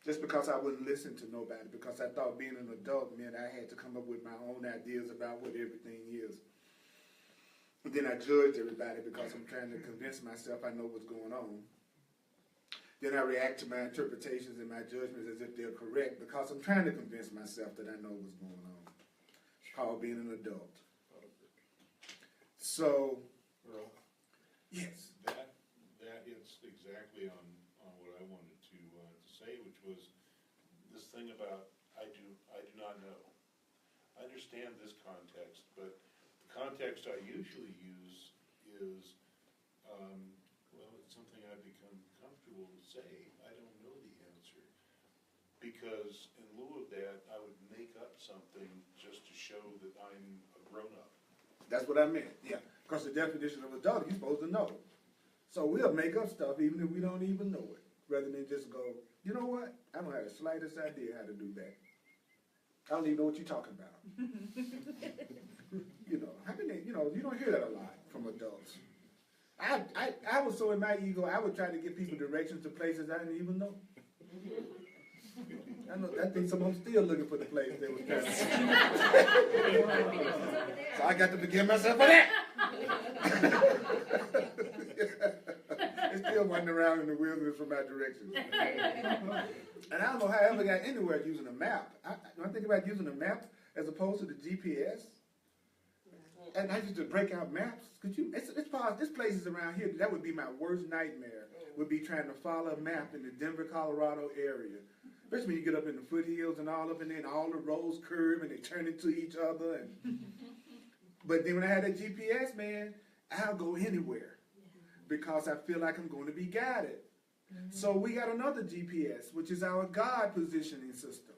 Just because I wouldn't listen to nobody, because I thought being an adult meant I had to come up with my own ideas about what everything is. And then I judged everybody because I'm trying to convince myself I know what's going on. Then I react to my interpretations and my judgments as if they're correct because I'm trying to convince myself that I know what's going on. It's called being an adult. So, Earl, yes. that hits exactly on what I wanted to say, which was this thing about I do not know. I understand this context, but the context I usually use is, well, it's something I've become comfortable to say. I don't know the answer. Because in lieu of that, I would make up something just to show that I'm a grown-up. That's what I meant, yeah. Because the definition of adult, you're supposed to know. So we'll make up stuff even if we don't even know it, rather than just go, you know what? I don't have the slightest idea how to do that. I don't even know what you're talking about. You don't hear that a lot from adults. I was so in my ego, I would try to give people directions to places I didn't even know. I think some of them still looking for the place they was trying to. So I got to forgive myself for that. They still wandering around in the wilderness for my directions. And I don't know how I ever got anywhere using a map. When I think about using a map as opposed to the GPS, and I used to break out maps. This place is around here. That would be my worst nightmare, would be trying to follow a map in the Denver, Colorado area. Especially when you get up in the foothills and all up in there, and all the roads curve and they turn into each other. But then when I had that GPS, man, I'll go anywhere because I feel like I'm going to be guided. So we got another GPS, which is our God positioning system.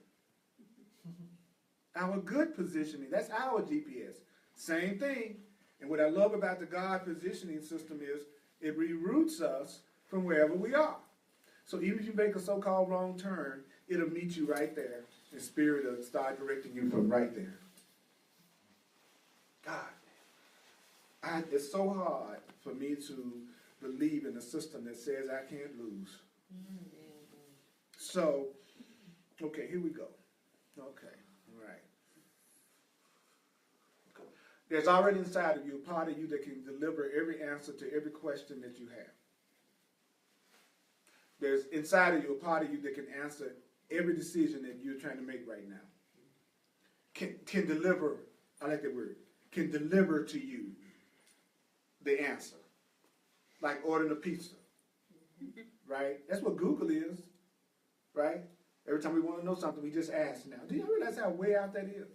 Our good positioning, that's our GPS. Same thing. And what I love about the God positioning system is it reroutes us from wherever we are. So even if you make a so-called wrong turn, it'll meet you right there. And Spirit will start directing you from right there. God, it's so hard for me to believe in a system that says I can't lose. So, okay, here we go. Okay, all right. There's already inside of you a part of you that can deliver every answer to every question that you have. There's inside of you a part of you that can answer every decision that you're trying to make right now. Can deliver, I like that word, can deliver to you the answer. Like ordering a pizza, right? That's what Google is, right? Every time we want to know something, we just ask now. Do you realize how way out that is?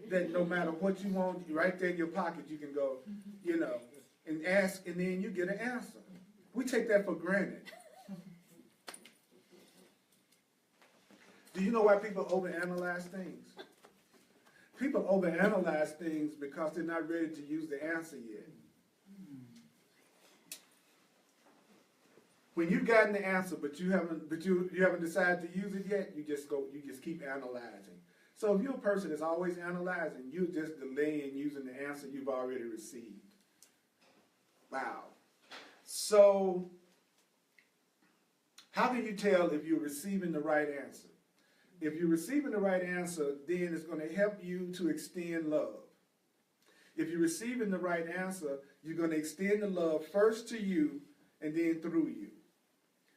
That no matter what you want, right there in your pocket, you can go, and ask, and then you get an answer. We take that for granted. Do you know why people overanalyze things? People overanalyze things because they're not ready to use the answer yet. When you've gotten the answer, but you haven't decided to use it yet, you just keep analyzing. So if you're a person that's always analyzing, you're just delaying using the answer you've already received. Wow. So how can you tell if you're receiving the right answer? If you're receiving the right answer, then it's going to help you to extend love. If you're receiving the right answer, you're going to extend the love first to you and then through you.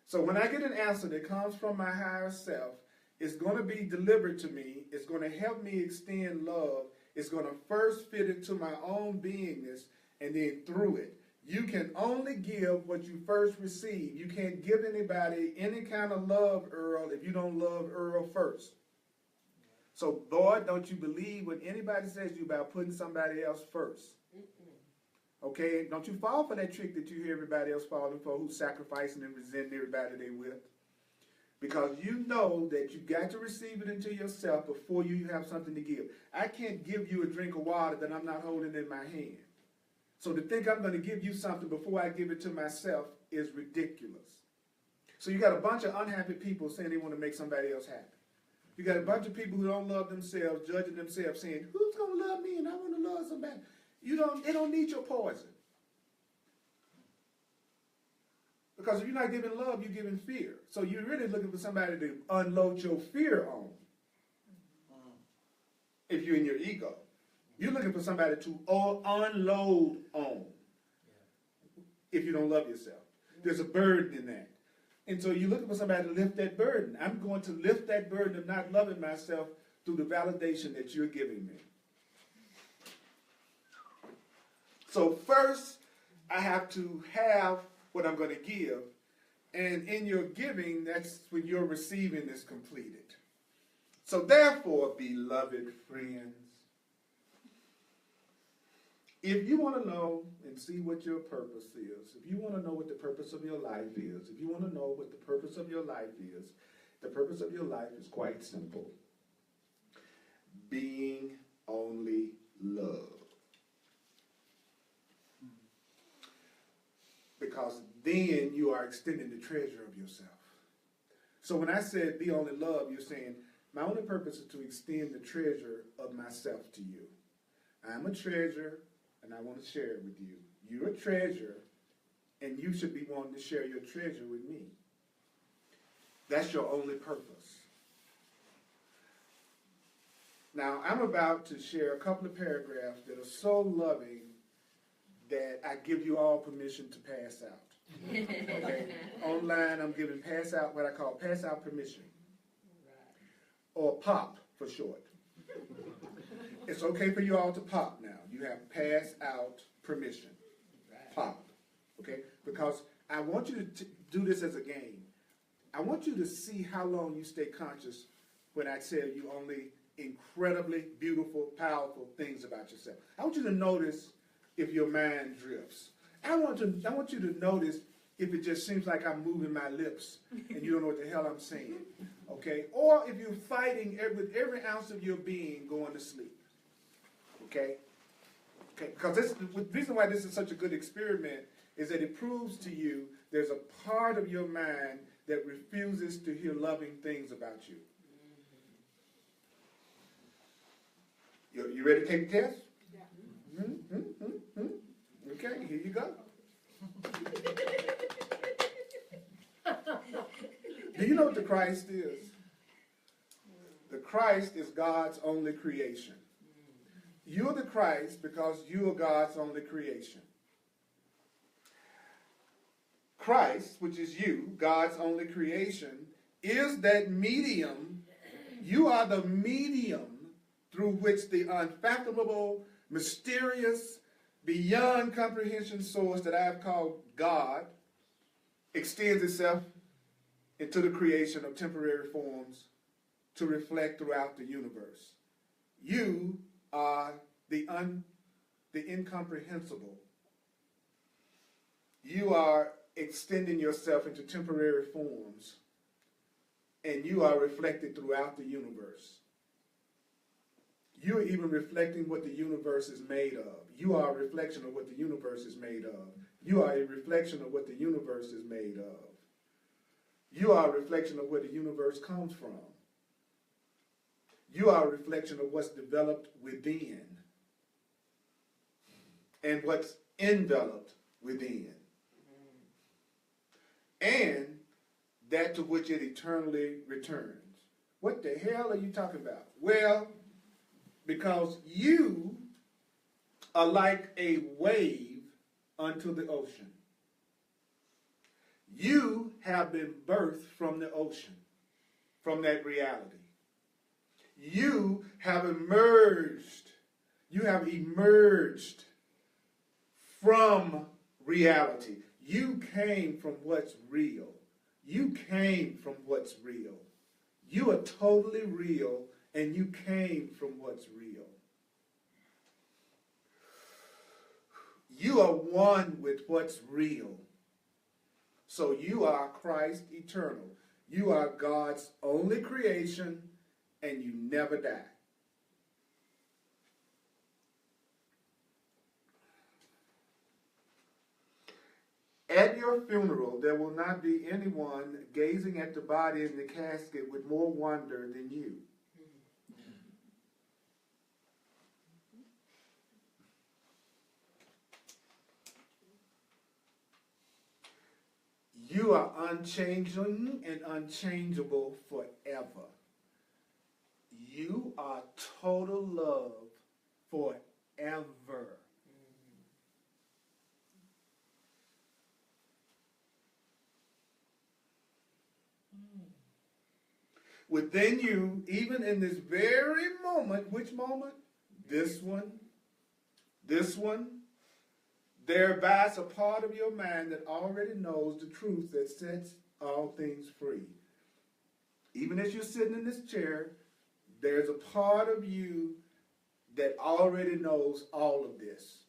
So when I get an answer that comes from my higher self, it's going to be delivered to me. It's going to help me extend love. It's going to first fit into my own beingness and then through it. You can only give what you first receive. You can't give anybody any kind of love, Earl, if you don't love Earl first. So, Lord, don't you believe when anybody says to you about putting somebody else first. Okay? Don't you fall for that trick that you hear everybody else falling for, who's sacrificing and resenting everybody they with. Because you know that you got to receive it into yourself before you have something to give. I can't give you a drink of water that I'm not holding in my hand. So to think I'm going to give you something before I give it to myself is ridiculous. So you got a bunch of unhappy people saying they want to make somebody else happy. You got a bunch of people who don't love themselves, judging themselves, saying, who's going to love me and I want to love somebody. They don't need your poison. Because if you're not giving love, you're giving fear. So you're really looking for somebody to unload your fear on. If you're in your ego. You're looking for somebody to unload on. If you don't love yourself. There's a burden in that. And so you're looking for somebody to lift that burden. I'm going to lift that burden of not loving myself through the validation that you're giving me. So first, I have to have what I'm going to give. And in your giving, that's when your receiving is completed. So therefore, beloved friends, if you want to know and see what your purpose is, if you want to know what the purpose of your life is, if you want to know what the purpose of your life is, the purpose of your life is quite simple. Being only love. Because then you are extending the treasure of yourself. So when I said be only love, you're saying my only purpose is to extend the treasure of myself to you. I'm a treasure, and I want to share it with you. You're a treasure, and you should be wanting to share your treasure with me. That's your only purpose. Now, I'm about to share a couple of paragraphs that are so loving that I give you all permission to pass out. Okay? Online, I'm giving pass out what I call pass out permission. Or POP for short. It's okay for you all to pop now. You have pass out permission. Pop. Okay? Because I want you to do this as a game. I want you to see how long you stay conscious when I tell you only incredibly beautiful, powerful things about yourself. I want you to notice if your mind drifts. I want you to notice if it just seems like I'm moving my lips and you don't know what the hell I'm saying. Okay? Or if you're fighting with every ounce of your being going to sleep. Okay? Okay? Because the reason why this is such a good experiment is that it proves to you there's a part of your mind that refuses to hear loving things about you. You ready to take the test? Yeah. Okay, here you go. Do you know what the Christ is? The Christ is God's only creation. You're the Christ because you are God's only creation. Christ, which is you, God's only creation, is that medium. You are the medium through which the unfathomable, mysterious, beyond comprehension source that I have called God extends itself into the creation of temporary forms to reflect throughout the universe. You are the incomprehensible. You are extending yourself into temporary forms, and you are reflected throughout the universe. You are even reflecting what the universe is made of. You are a reflection of what the universe is made of. You are a reflection of what the universe is made of. You are a reflection of where the universe comes from. You are a reflection of what's developed within and what's enveloped within. And that to which it eternally returns. What the hell are you talking about? Well, because you are like a wave unto the ocean. You have been birthed from the ocean, from that reality. You have emerged. You have emerged from reality. You came from what's real. You came from what's real. You are totally real, and you came from what's real. You are one with what's real. So you are Christ eternal. You are God's only creation, and you never die. At your funeral, there will not be anyone gazing at the body in the casket with more wonder than you. You are unchanging and unchangeable forever. You are total love forever. Within you, even in this very moment, which moment? This one, there abides a part of your mind that already knows the truth that sets all things free. Even as you're sitting in this chair, there's a part of you that already knows all of this.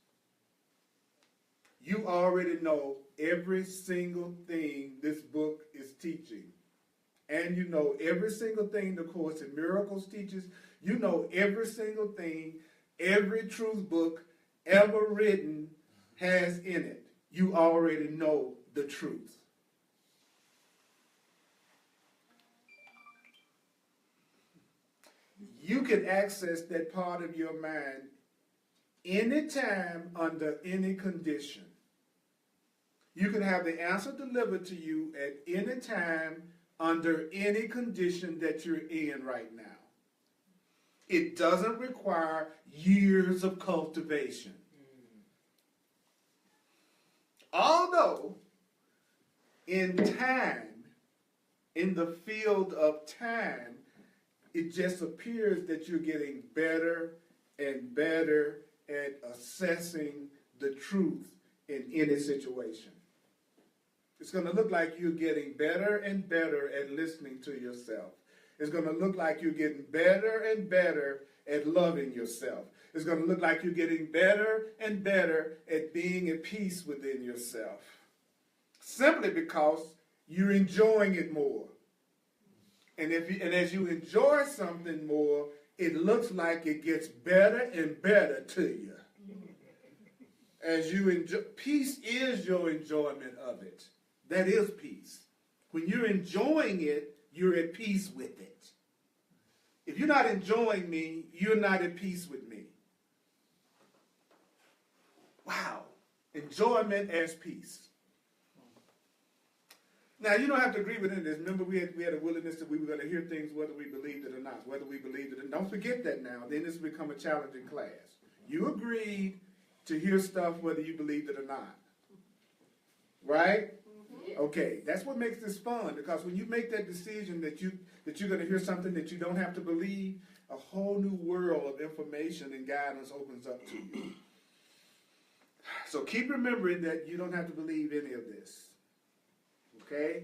You already know every single thing this book is teaching. And you know every single thing the Course in Miracles teaches. You know every single thing every truth book ever written has in it. You already know the truth. You can access that part of your mind anytime, under any condition. You can have the answer delivered to you at any time, under any condition that you're in right now. It doesn't require years of cultivation. Although, in time, in the field of time, it just appears that you're getting better and better at assessing the truth in any situation. It's going to look like you're getting better and better at listening to yourself. It's going to look like you're getting better and better at loving yourself. It's going to look like you're getting better and better at being at peace within yourself. Simply because you're enjoying it more. And as you enjoy something more, it looks like it gets better and better to you. As you enjoy, peace is your enjoyment of it. That is peace. When you're enjoying it, you're at peace with it. If you're not enjoying me, you're not at peace with me. Wow. Enjoyment as peace. Now, you don't have to agree with any of this. Remember, we had a willingness that we were going to hear things whether we believed it or not, whether we believed it or not. Don't forget that now. Then this will become a challenging class. You agreed to hear stuff whether you believed it or not. Right? Okay, that's what makes this fun, because when you make that decision that you're going to hear something that you don't have to believe, a whole new world of information and guidance opens up to you. So keep remembering that you don't have to believe any of this. Okay?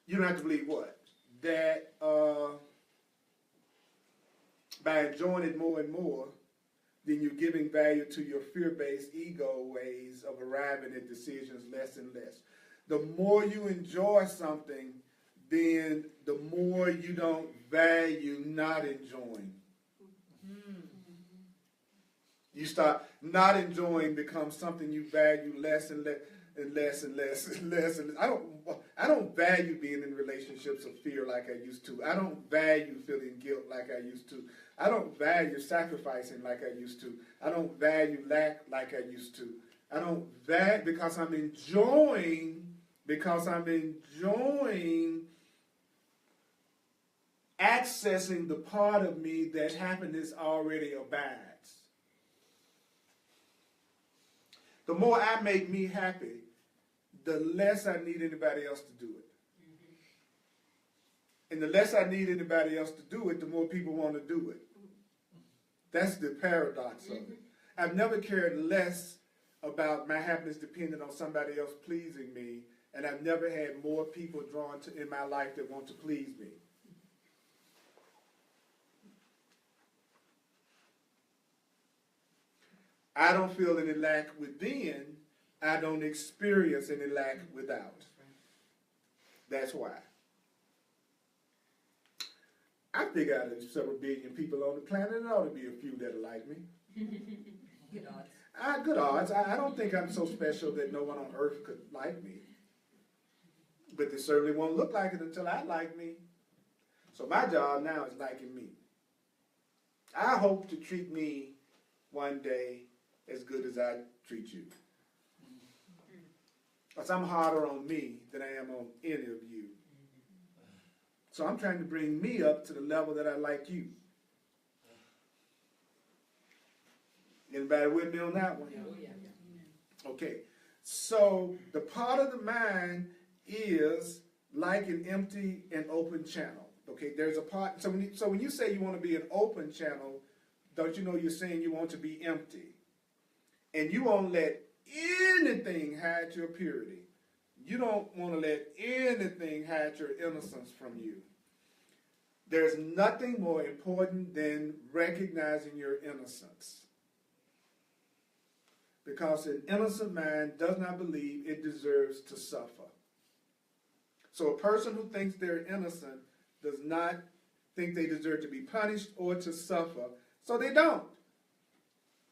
You don't have to believe what? That by enjoying it more and more, then you're giving value to your fear-based ego ways of arriving at decisions less and less. The more you enjoy something, then the more you don't value not enjoying. You start not enjoying becomes something you value less and less and less and less and less and less. I don't value being in relationships of fear like I used to. I don't value feeling guilt like I used to. I don't value sacrificing like I used to. I don't value lack like I used to. I don't value because I'm enjoying accessing the part of me that happiness already abides. The more I make me happy, the less I need anybody else to do it. And the less I need anybody else to do it, the more people want to do it. That's the paradox of it. I've never cared less about my happiness depending on somebody else pleasing me, and I've never had more people drawn to in my life that want to please me. I don't feel any lack within. I don't experience any lack without. That's why. I figure out there's several billion people on the planet, and there ought to be a few that are like me. Good odds. Good odds. I don't think I'm so special that no one on earth could like me. But they certainly won't look like it until I like me. So my job now is liking me. I hope to treat me one day as good as I treat you. Because I'm harder on me than I am on any of you. So I'm trying to bring me up to the level that I like you. Anybody with me on that one? Oh, yeah. Okay. So the part of the mind is like an empty and open channel. Okay, there's a part. So when you say you want to be an open channel, don't you know you're saying you want to be empty, and you won't let anything hide your purity. You don't want to let anything hide your innocence from you. There's nothing more important than recognizing your innocence. Because an innocent mind does not believe it deserves to suffer. So a person who thinks they're innocent does not think they deserve to be punished or to suffer. So they don't.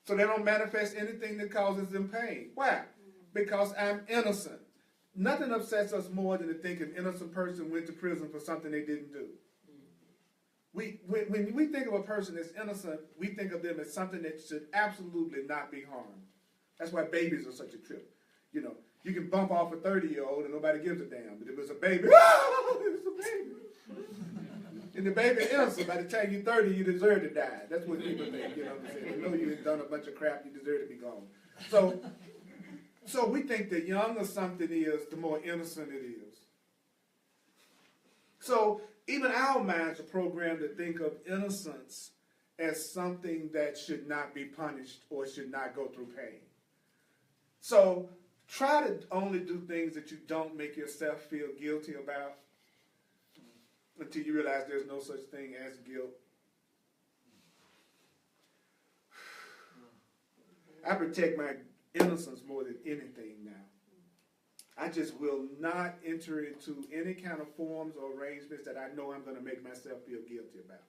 So they don't manifest anything that causes them pain. Why? Because I'm innocent. Nothing upsets us more than to think an innocent person went to prison for something they didn't do. When we think of a person that's innocent, we think of them as something that should absolutely not be harmed. That's why babies are such a trip. You know, you can bump off a 30-year-old and nobody gives a damn. But if it's a baby, it's a baby. And the baby innocent, by the time you're 30, you deserve to die. That's what people think, you know what I'm saying? They know you've done a bunch of crap, you deserve to be gone. So we think the younger something is, the more innocent it is. So even our minds are programmed to think of innocence as something that should not be punished or should not go through pain. So try to only do things that you don't make yourself feel guilty about until you realize there's no such thing as guilt. I protect my innocence more than anything now. I just will not enter into any kind of forms or arrangements that I know I'm going to make myself feel guilty about.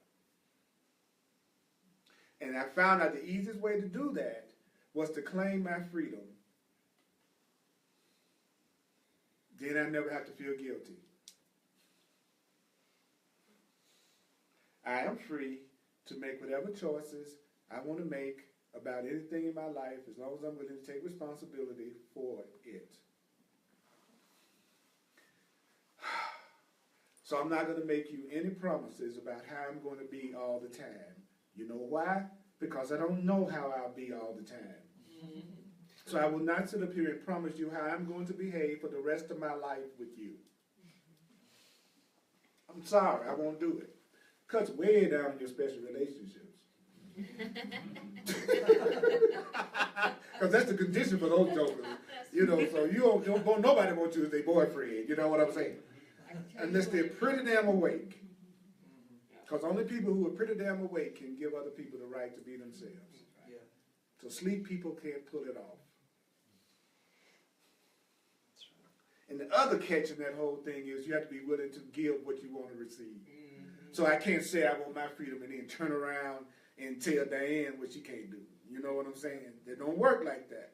And I found out the easiest way to do that was to claim my freedom. Then I never have to feel guilty. I am free to make whatever choices I want to make about anything in my life as long as I'm willing to take responsibility for it. So I'm not going to make you any promises about how I'm going to be all the time. You know why? Because I don't know how I'll be all the time. So I will not sit up here and promise you how I'm going to behave for the rest of my life with you. I'm sorry, I won't do it. Cuts way down in your special relationships. Because that's the condition for those jokers. You know, so nobody wants you as their boyfriend. You know what I'm saying? Unless they're pretty damn awake. Because only people who are pretty damn awake can give other people the right to be themselves. So sleep people can't pull it off. And the other catch in that whole thing is you have to be willing to give what you want to receive. So I can't say I want my freedom and then turn around and tell Diane what she can't do. You know what I'm saying? They don't work like that.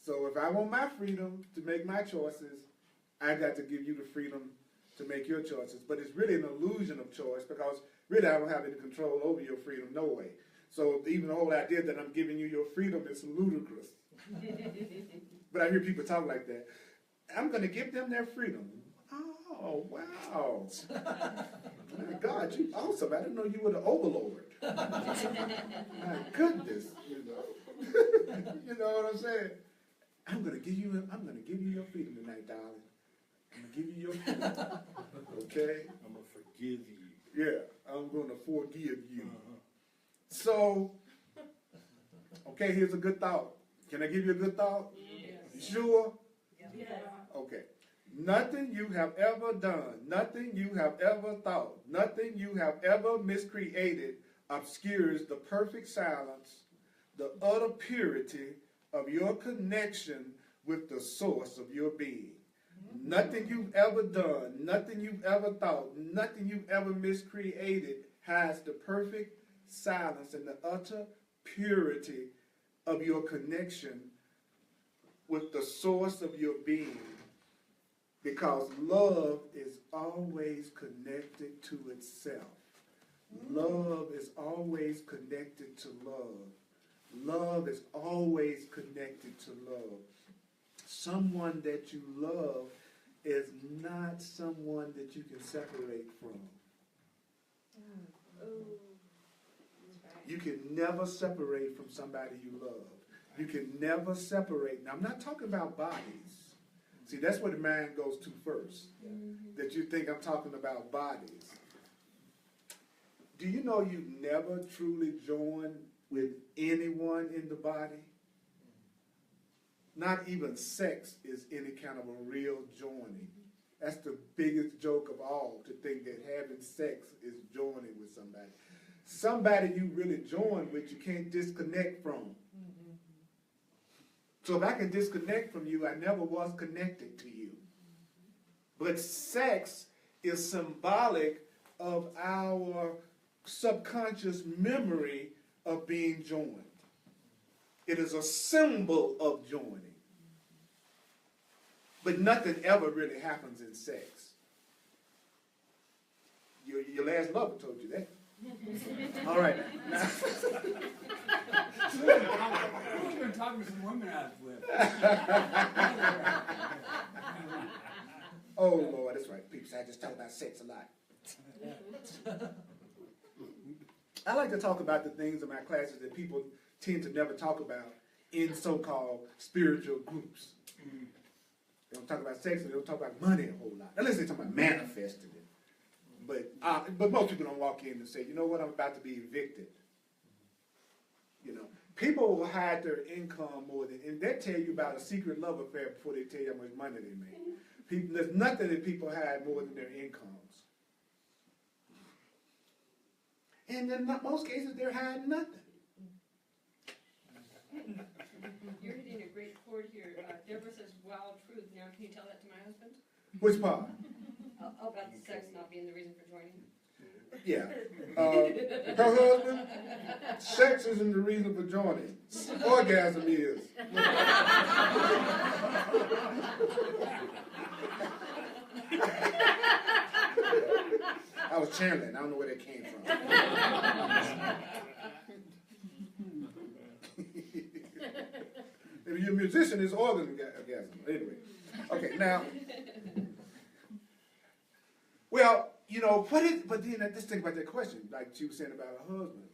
So if I want my freedom to make my choices, I got to give you the freedom to make your choices. But it's really an illusion of choice because really I don't have any control over your freedom, no way. So even the whole idea that I'm giving you your freedom is ludicrous. But I hear people talk like that. I'm going to give them their freedom. Oh, wow. My God, you awesome. I didn't know you were the overlord. My goodness, you know. You know what I'm saying? I'm going to give you your freedom tonight, darling. I'm going to give you your freedom. Okay? I'm going to forgive you. Yeah, I'm going to forgive you. So, okay, here's a good thought. Can I give you a good thought? Yes. You sure? Yeah. Okay. Nothing you have ever done, nothing you have ever thought, nothing you have ever miscreated obscures the perfect silence, the utter purity of your connection with the source of your being. Nothing you've ever done, nothing you've ever thought, nothing you've ever miscreated has the perfect silence and the utter purity of your connection with the source of your being. Because love is always connected to itself. Love is always connected to love. Love is always connected to love. Someone that you love is not someone that you can separate from. You can never separate from somebody you love. You can never separate. Now, I'm not talking about bodies. See, that's where the mind goes to first. That you think I'm talking about bodies. Do you know you never truly join with anyone in the body? Not even sex is any kind of a real joining. That's the biggest joke of all, to think that having sex is joining with somebody. Somebody you really join with, you can't disconnect from. So if I can disconnect from you, I never was connected to you. But sex is symbolic of our subconscious memory of being joined. It is a symbol of joining. But nothing ever really happens in sex. Your last lover told you that. All right. Now, I've been talking to some women I was with. oh, Lord, that's right. People say I just talk about sex a lot. I like to talk about the things in my classes that people tend to never talk about in so-called spiritual groups. They don't talk about sex, and they don't talk about money a whole lot. Unless they talk about manifesting it. But most people don't walk in and say, you know what, I'm about to be evicted. You know, people will hide their income more than, and they tell you about a secret love affair before they tell you how much money they make. There's nothing that people hide more than their incomes. And in most cases, they're hiding nothing. You're hitting a great chord here. Deborah says wild truth. Now, can you tell that to my husband? Which part? About the sex not being the reason for joining. Yeah. Her husband, sex isn't the reason for joining. Orgasm is. I was channeling. I don't know where that came from. If you're a musician, it's orgasm. Anyway. Okay, now. Well, you know, but then let's think about that question, like she was saying about her husband.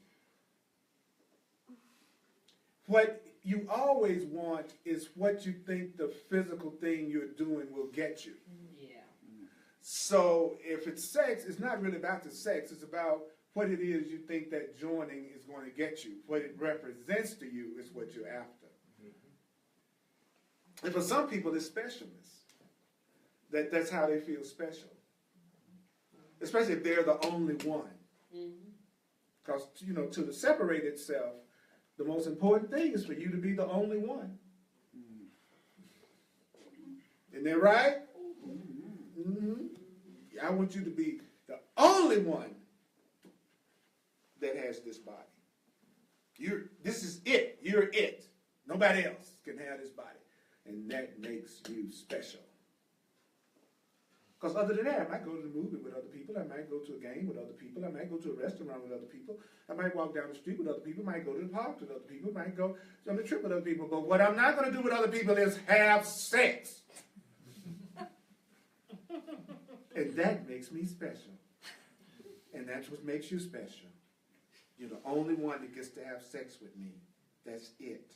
What you always want is what you think the physical thing you're doing will get you. Yeah. So if it's sex, it's not really about the sex. It's about what it is you think that joining is going to get you. What it represents to you is what you're after. And for some people, it's specialness. That's how they feel special. Especially if they're the only one. Because, you know, to separate itself, the most important thing is for you to be the only one. Isn't that right? Mm-hmm. I want you to be the only one that has this body. This is it. You're it. Nobody else can have this body. And that makes you special. Because other than that, I might go to the movie with other people. I might go to a game with other people. I might go to a restaurant with other people. I might walk down the street with other people. I might go to the park with other people. I might go on a trip with other people. But what I'm not going to do with other people is have sex. And that makes me special. And that's what makes you special. You're the only one that gets to have sex with me. That's it.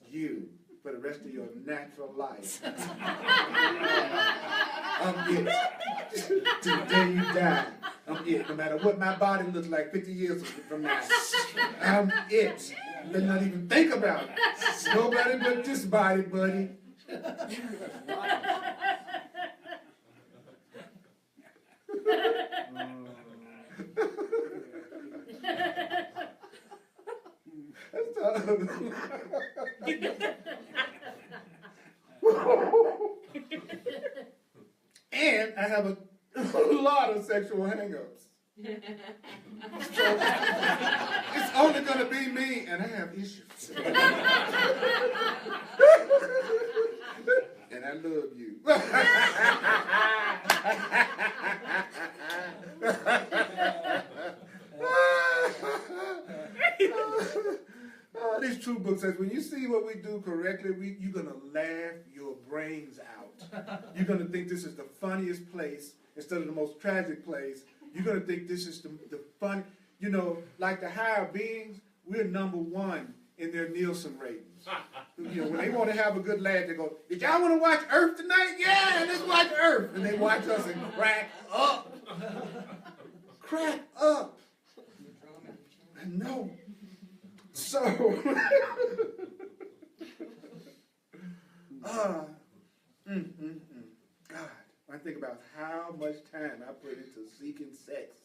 You, for the rest of your natural life. I'm it. Till the day you die. I'm it. No matter what my body looks like 50 years from now. I'm it. Let's not even think about it. Nobody but this body, buddy. I have a lot of sexual hang-ups. So, it's only going to be me, and I have issues. And I love you. This true book says when you see what we do correctly, you're going to laugh your brains out. You're going to think this is the funniest place instead of the most tragic place. You're going to think this is the fun. You know, like the higher beings, we're #1 in their Nielsen ratings. You know, when they want to have a good laugh, they go, did y'all want to watch Earth tonight? Yeah, let's watch Earth. And they watch us and crack up. Crack up. I know. So, God, when I think about how much time I put into seeking sex.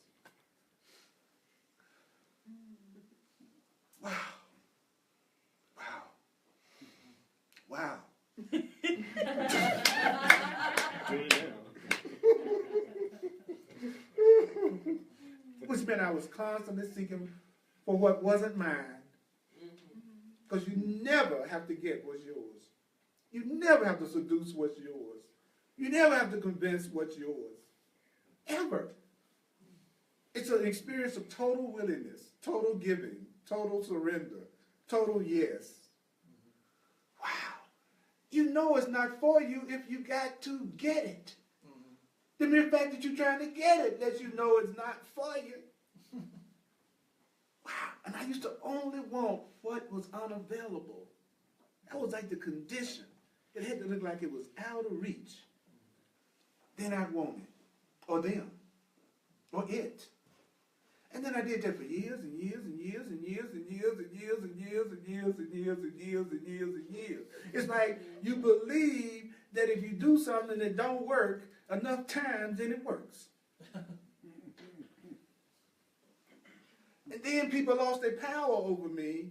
Wow. Wow. Which meant I was constantly seeking for what wasn't mine. Because you never have to get what's yours. You never have to seduce what's yours. You never have to convince what's yours. Ever. It's an experience of total willingness, total giving, total surrender, total yes. Wow. You know it's not for you if you got to get it. The mere fact that you're trying to get it lets you know it's not for you. Wow. And I used to only want what was unavailable. That was like the condition. It had to look like it was out of reach. Then I'd want it. Or them. Or it. And then I did that for years and years and years and years and years and years and years and years and years and years and years and years. It's like you believe that if you do something that don't work enough times, then it works. And then people lost their power over me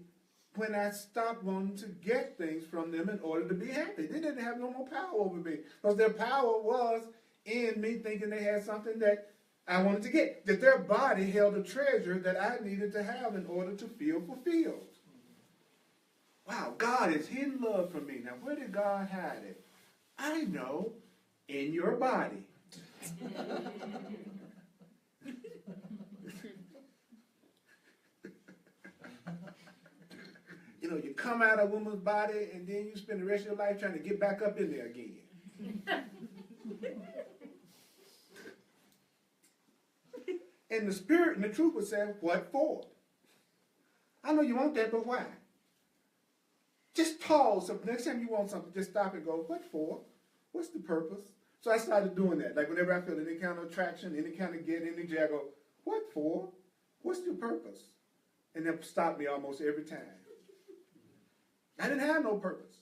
when I stopped wanting to get things from them in order to be happy. They didn't have no more power over me because their power was in me thinking they had something that I wanted to get, that their body held a treasure that I needed to have in order to feel fulfilled. Wow, God is hidden love for me. Now, where did God hide it? I know, in your body. You know, you come out of a woman's body and then you spend the rest of your life trying to get back up in there again. And the spirit and the truth would say, what for? I know you want that, but why? Just pause. So next time you want something, just stop and go, what for? What's the purpose? So I started doing that. Like whenever I feel any kind of attraction, any kind of get energy, I go, what for? What's the purpose? And that stopped me almost every time. I didn't have no purpose.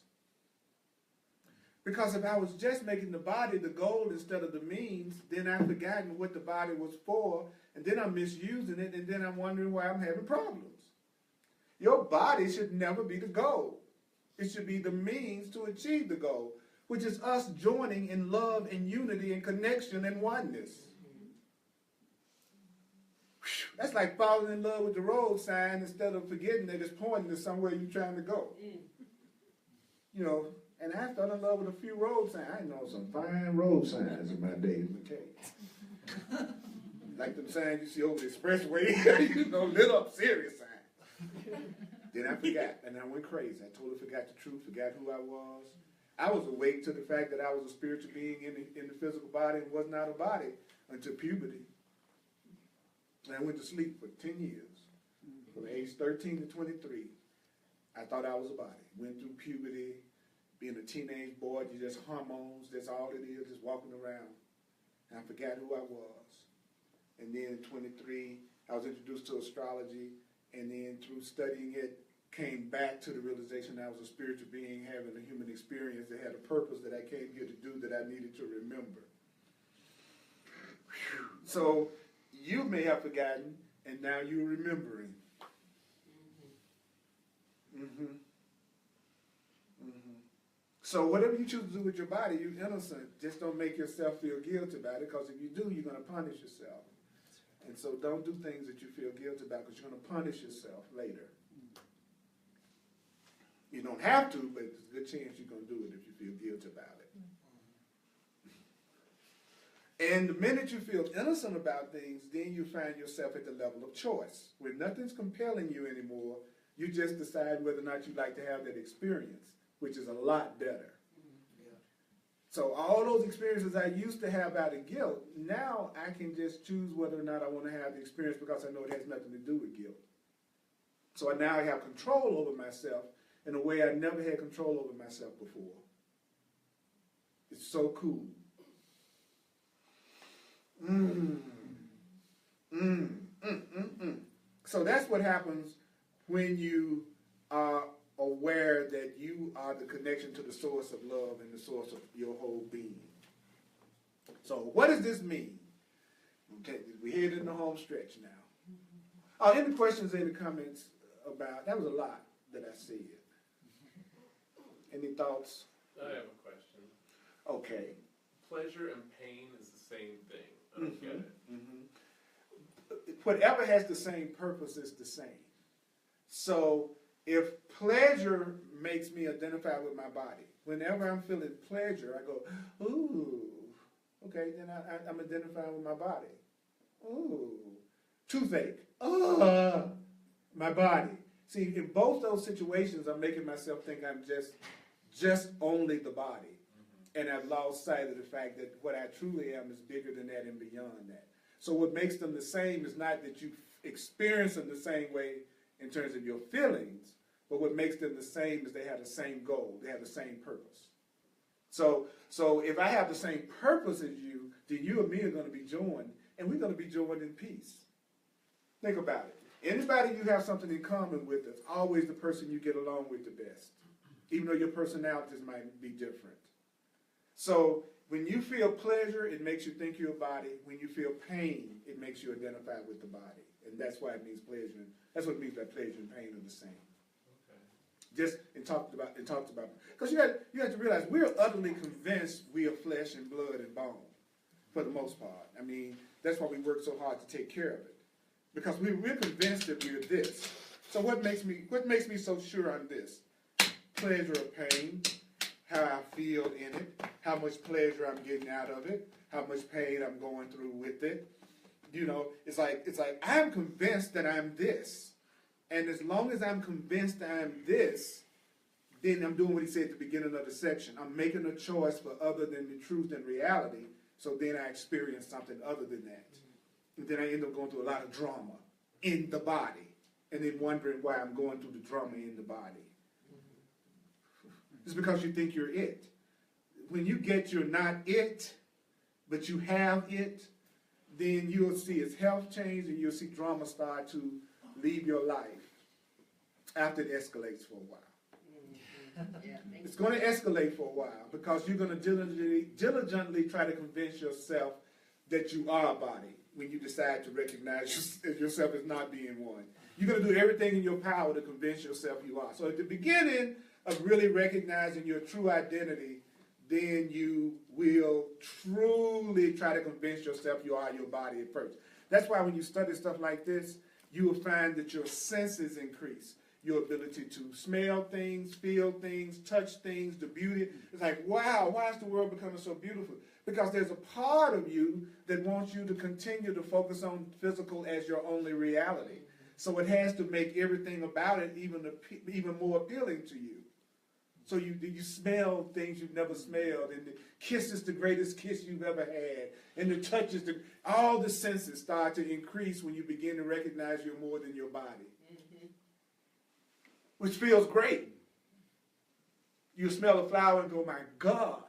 Because if I was just making the body the goal instead of the means, then I've forgotten what the body was for, and then I'm misusing it, and then I'm wondering why I'm having problems. Your body should never be the goal. It should be the means to achieve the goal, which is us joining in love and unity and connection and oneness. That's like falling in love with the road sign instead of forgetting that it's pointing to somewhere you're trying to go. You know, and I fell in love with a few road signs. I know some fine road signs in my day, McKay. Like them signs you see over the expressway, you know, lit up serious signs. Then I forgot, and I went crazy. I totally forgot the truth, forgot who I was. I was awake to the fact that I was a spiritual being in the physical body and was not a body until puberty. And I went to sleep for 10 years, from age 13 to 23. I thought I was a body. Went through puberty, being a teenage boy, you just hormones, that's all it is, just walking around. And I forgot who I was. And then at 23, I was introduced to astrology, and then through studying it, came back to the realization that I was a spiritual being having a human experience that had a purpose that I came here to do that I needed to remember. Whew. So you may have forgotten, and now you're remembering. So whatever you choose to do with your body, you're innocent. Just don't make yourself feel guilty about it, because if you do, you're going to punish yourself. And so don't do things that you feel guilty about, because you're going to punish yourself later. You don't have to, but there's a good chance you're going to do it if you feel guilty about it. And the minute you feel innocent about things, then you find yourself at the level of choice, where nothing's compelling you anymore. You just decide whether or not you like to have that experience, which is a lot better. Yeah. So all those experiences I used to have out of guilt, now I can just choose whether or not I want to have the experience, because I know it has nothing to do with guilt. So I now have control over myself in a way I never had control over myself before. It's so cool. So that's what happens when you are aware that you are the connection to the source of love and the source of your whole being. So what does this mean? Okay, we're headed in the home stretch now. Any questions, any comments about, that was a lot that I said. Any thoughts? I have a question. Okay. Pleasure and pain is the same thing. I don't get it. Whatever has the same purpose is the same. So if pleasure makes me identify with my body, whenever I'm feeling pleasure, I go, ooh, okay, then I'm identifying with my body. Ooh, toothache, my body. See, in both those situations, I'm making myself think I'm just only the body. And I've lost sight of the fact that what I truly am is bigger than that and beyond that. So what makes them the same is not that you experience them the same way in terms of your feelings, but what makes them the same is they have the same goal. They have the same purpose. So if I have the same purpose as you, then you and me are going to be joined, and we're going to be joined in peace. Think about it. Anybody you have something in common with is always the person you get along with the best, even though your personalities might be different. So when you feel pleasure, it makes you think you're a body. When you feel pain, it makes you identify with the body. And that's why it means pleasure. That's what it means by pleasure and pain are the same. Okay. Just it talked about because you have to realize we're utterly convinced we are flesh and blood and bone for the most part. I mean, that's why we work so hard to take care of it, because we're convinced that we're this. So what makes me so sure I'm this? Pleasure or pain, how I feel in it, how much pleasure I'm getting out of it, how much pain I'm going through with it. You know, it's like I'm convinced that I'm this. And as long as I'm convinced that I'm this, then I'm doing what he said at the beginning of the section. I'm making a choice for other than the truth and reality, so then I experience something other than that. And then I end up going through a lot of drama in the body, and then wondering why I'm going through the drama in the body. It's because you think you're it. When you get you're not it, but you have it, then you'll see its health change, and you'll see drama start to leave your life after it escalates for a while. It's going to escalate for a while because you're going to diligently try to convince yourself that you are a body when you decide to recognize yourself as not being one. You're going to do everything in your power to convince yourself you are. So at the beginning of really recognizing your true identity, then you will truly try to convince yourself you are your body at first. That's why when you study stuff like this, you will find that your senses increase. Your ability to smell things, feel things, touch things, the beauty. It's like, wow, why is the world becoming so beautiful? Because there's a part of you that wants you to continue to focus on physical as your only reality. So it has to make everything about it even more appealing to you. So you smell things you've never smelled, and the kiss is the greatest kiss you've ever had, and the touch is all the senses start to increase when you begin to recognize you're more than your body. Which feels great. You smell a flower and go, my God.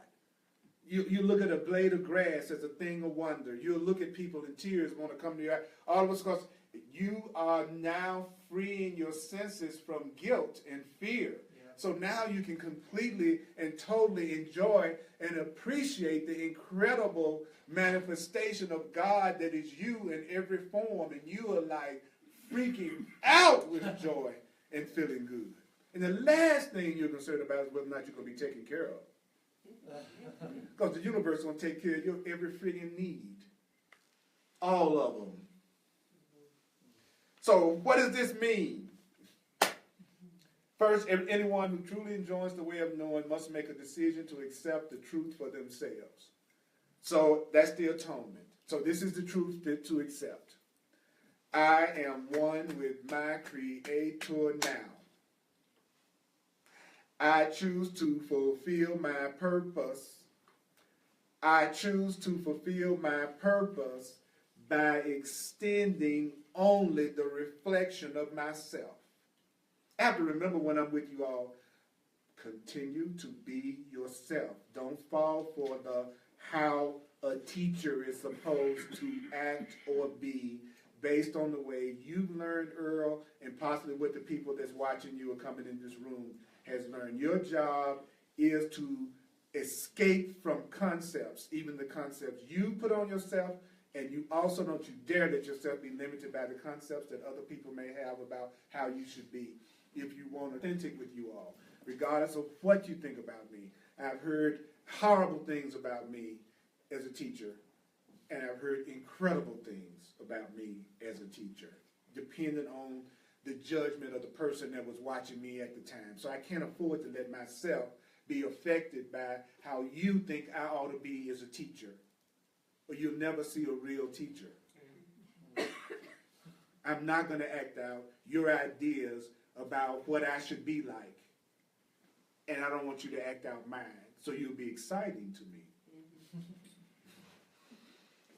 You look at a blade of grass as a thing of wonder. You look at people and tears want to come to your eyes. All of us, because you are now freeing your senses from guilt and fear. So now you can completely and totally enjoy and appreciate the incredible manifestation of God that is you in every form. And you are like freaking out with joy and feeling good. And the last thing you're concerned about is whether or not you're going to be taken care of. Because the universe is going to take care of your every friggin' need. All of them. So what does this mean? First, anyone who truly enjoys the way of knowing must make a decision to accept the truth for themselves. So that's the atonement. So this is the truth to accept. I am one with my Creator now. I choose to fulfill my purpose. I choose to fulfill my purpose by extending only the reflection of myself. I have to remember when I'm with you all, continue to be yourself. Don't fall for the how a teacher is supposed to act or be based on the way you've learned, Earl, and possibly what the people that's watching you or coming in this room has learned. Your job is to escape from concepts, even the concepts you put on yourself, and you also don't you dare let yourself be limited by the concepts that other people may have about how you should be. If you want authentic with you all, regardless of what you think about me. I've heard horrible things about me as a teacher, and I've heard incredible things about me as a teacher, depending on the judgment of the person that was watching me at the time. So I can't afford to let myself be affected by how you think I ought to be as a teacher, or you'll never see a real teacher. I'm not going to act out your ideas about what I should be like, and I don't want you to act out mine, so you'll be exciting to me.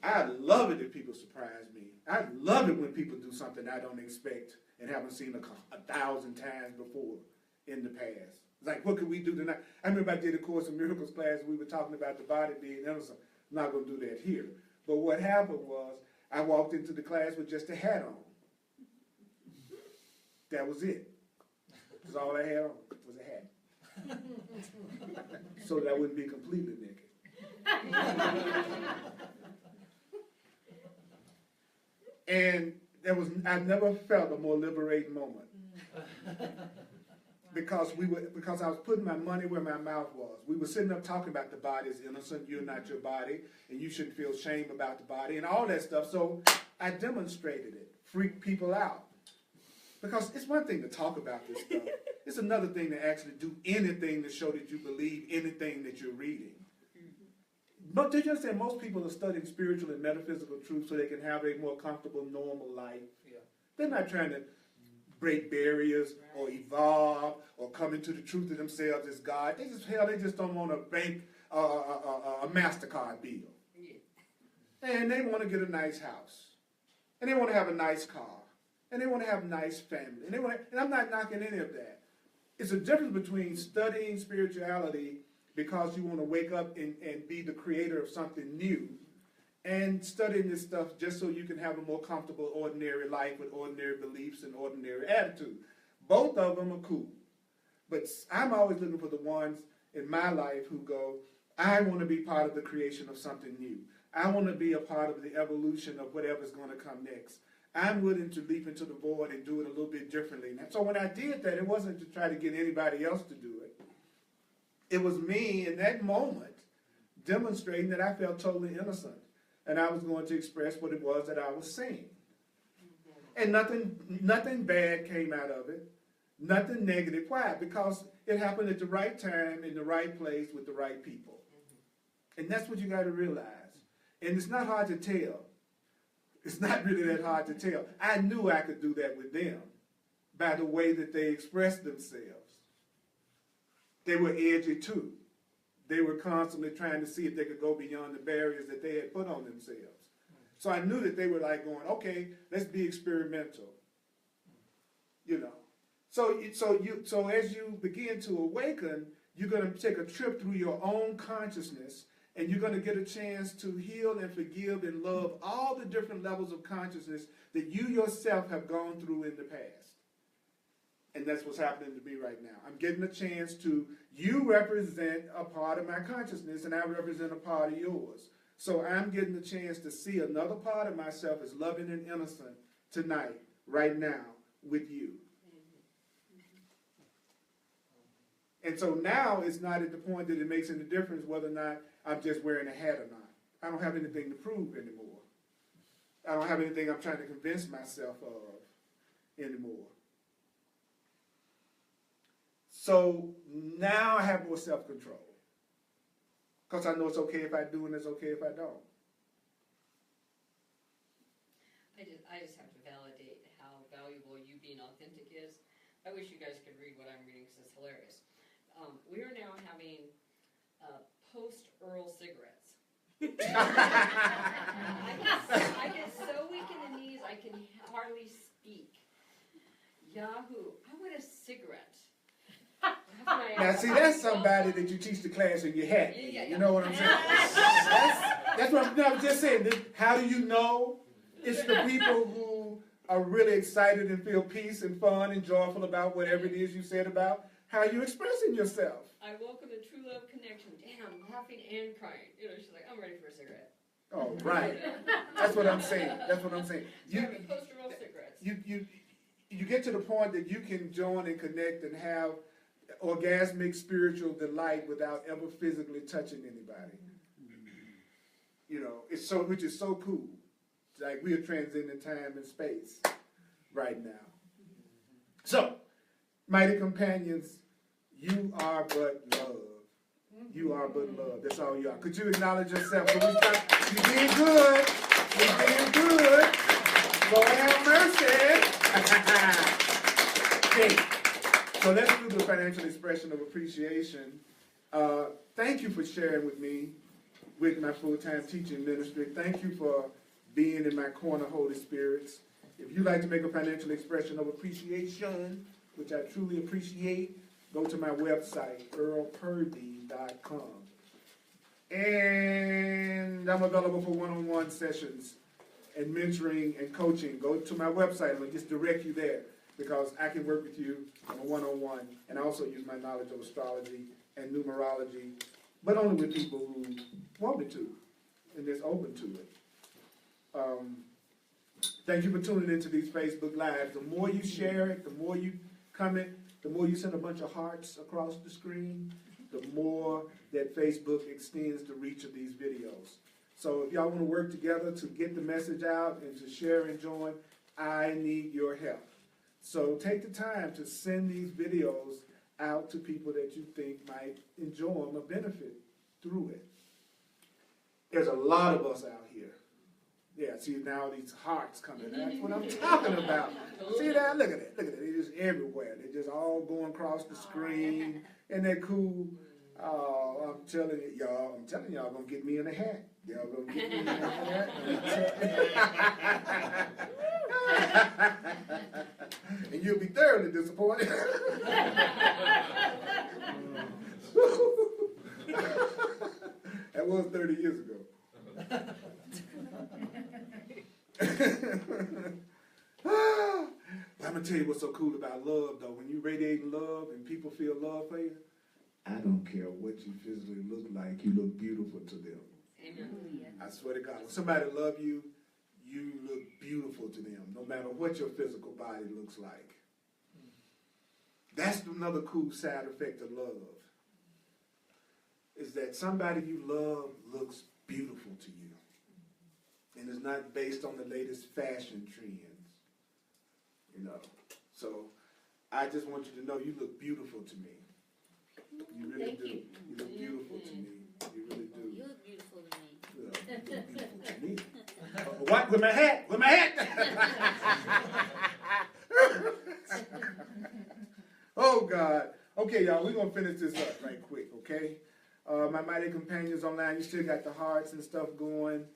I love it if people surprise me. I love it when people do something I don't expect and haven't seen 1,000 times before in the past. It's like, what could we do tonight? I remember I did a Course in Miracles class, and we were talking about the body being innocent. I'm not going to do that here. But what happened was, I walked into the class with just a hat on. That was it. That's all I had on was a hat. So that I wouldn't be completely naked. And I never felt a more liberating moment. Because I was putting my money where my mouth was. We were sitting up talking about the body is innocent, you're not your body, and you shouldn't feel shame about the body, and all that stuff. So I demonstrated it, freaked people out. Because it's one thing to talk about this stuff. It's another thing to actually do anything to show that you believe anything that you're reading. But did you understand most people are studying spiritual and metaphysical truth so they can have a more comfortable, normal life? Yeah. They're not trying to break barriers or evolve or come into the truth of themselves as God. They just don't want to bank a MasterCard bill. Yeah. And they want to get a nice house. And they want to have a nice car. And they want to have a nice family. And I'm not knocking any of that. It's a difference between studying spirituality because you want to wake up and be the creator of something new, and studying this stuff just so you can have a more comfortable, ordinary life with ordinary beliefs and ordinary attitude. Both of them are cool. But I'm always looking for the ones in my life who go, I want to be part of the creation of something new. I want to be a part of the evolution of whatever's going to come next. I'm willing to leap into the void and do it a little bit differently. So when I did that, it wasn't to try to get anybody else to do it. It was me in that moment demonstrating that I felt totally innocent. And I was going to express what it was that I was saying. And nothing bad came out of it. Nothing negative. Why? Because it happened at the right time, in the right place, with the right people. And that's what you got to realize. And it's not hard to tell. It's not really that hard to tell. I knew I could do that with them by the way that they expressed themselves. They were edgy too. They were constantly trying to see if they could go beyond the barriers that they had put on themselves. So I knew that they were like going, okay, let's be experimental. You know. So as you begin to awaken, you're going to take a trip through your own consciousness, and you're going to get a chance to heal and forgive and love all the different levels of consciousness that you yourself have gone through in the past. And that's what's happening to me right now. I'm getting a chance to, you represent a part of my consciousness, and I represent a part of yours. So I'm getting a chance to see another part of myself as loving and innocent tonight, right now, with you. And so now it's not at the point that it makes any difference whether or not I'm just wearing a hat or not. I don't have anything to prove anymore. I don't have anything I'm trying to convince myself of anymore. So now I have more self-control. Because I know it's okay if I do and it's okay if I don't. I just have to validate how valuable you being authentic is. I wish you guys could read what I'm reading because it's hilarious. We are now having post-Earl cigarettes. I get so weak in the knees I can hardly speak. Yahoo! I want a cigarette. Now see, that's somebody that you teach the class in your hat. Yeah. You know what I'm saying? That's what I'm just saying. How do you know? It's the people who are really excited and feel peace and fun and joyful about whatever it is you said about how you're expressing yourself. I welcome the true love connection. Damn, laughing and crying. You know, she's like, I'm ready for a cigarette. Oh, right. That's what I'm saying. You have post-Earl cigarettes. You get to the point that you can join and connect and have orgasmic spiritual delight without ever physically touching anybody. You know, which is so cool. It's like we are transcending time and space right now. So, mighty companions, you are but love. You are but love. That's all you are. Could you acknowledge yourself? You're being good. You're being good. Lord have mercy. Okay. So let's do the financial expression of appreciation. Thank you for sharing with me with my full-time teaching ministry. Thank you for being in my corner, Holy Spirits. If you'd like to make a financial expression of appreciation, which I truly appreciate, go to my website, earlpurdy.com. And I'm available for one-on-one sessions and mentoring and coaching. Go to my website. I'm going to just direct you there because I can work with you on a one-on-one and I also use my knowledge of astrology and numerology, but only with people who want me to and just open to it. Thank you for tuning into these Facebook Lives. The more you share it, the more you comment, the more you send a bunch of hearts across the screen, the more that Facebook extends the reach of these videos. So if y'all want to work together to get the message out and to share and join, I need your help. So take the time to send these videos out to people that you think might enjoy them or benefit through it. There's a lot of us out here. Yeah, see now these hearts coming. That's what I'm talking about. See that? Look at it. Look at it. They're just everywhere. They're just all going across the screen. Isn't that cool? Oh, I'm telling y'all, gonna get me in a hat. Y'all gonna get me in a hat. And you'll be thoroughly disappointed. That was 30 years ago. But I'm gonna tell you what's so cool about love, though. When you radiate love and people feel love for you, I don't care what you physically look like. You look beautiful to them. Amen. I swear to God, when somebody loves you, you look beautiful to them, no matter what your physical body looks like. That's another cool side effect of love, is that somebody you love looks beautiful to you. And it's not based on the latest fashion trends, you know. So I just want you to know you look beautiful to me. You really Thank do. you. You look beautiful to me. You really do. You look beautiful to me. You look beautiful to me. What? With my hat? With my hat? Oh, God. Okay, y'all, we're going to finish this up right quick, okay? My mighty companions online, you still got the hearts and stuff going.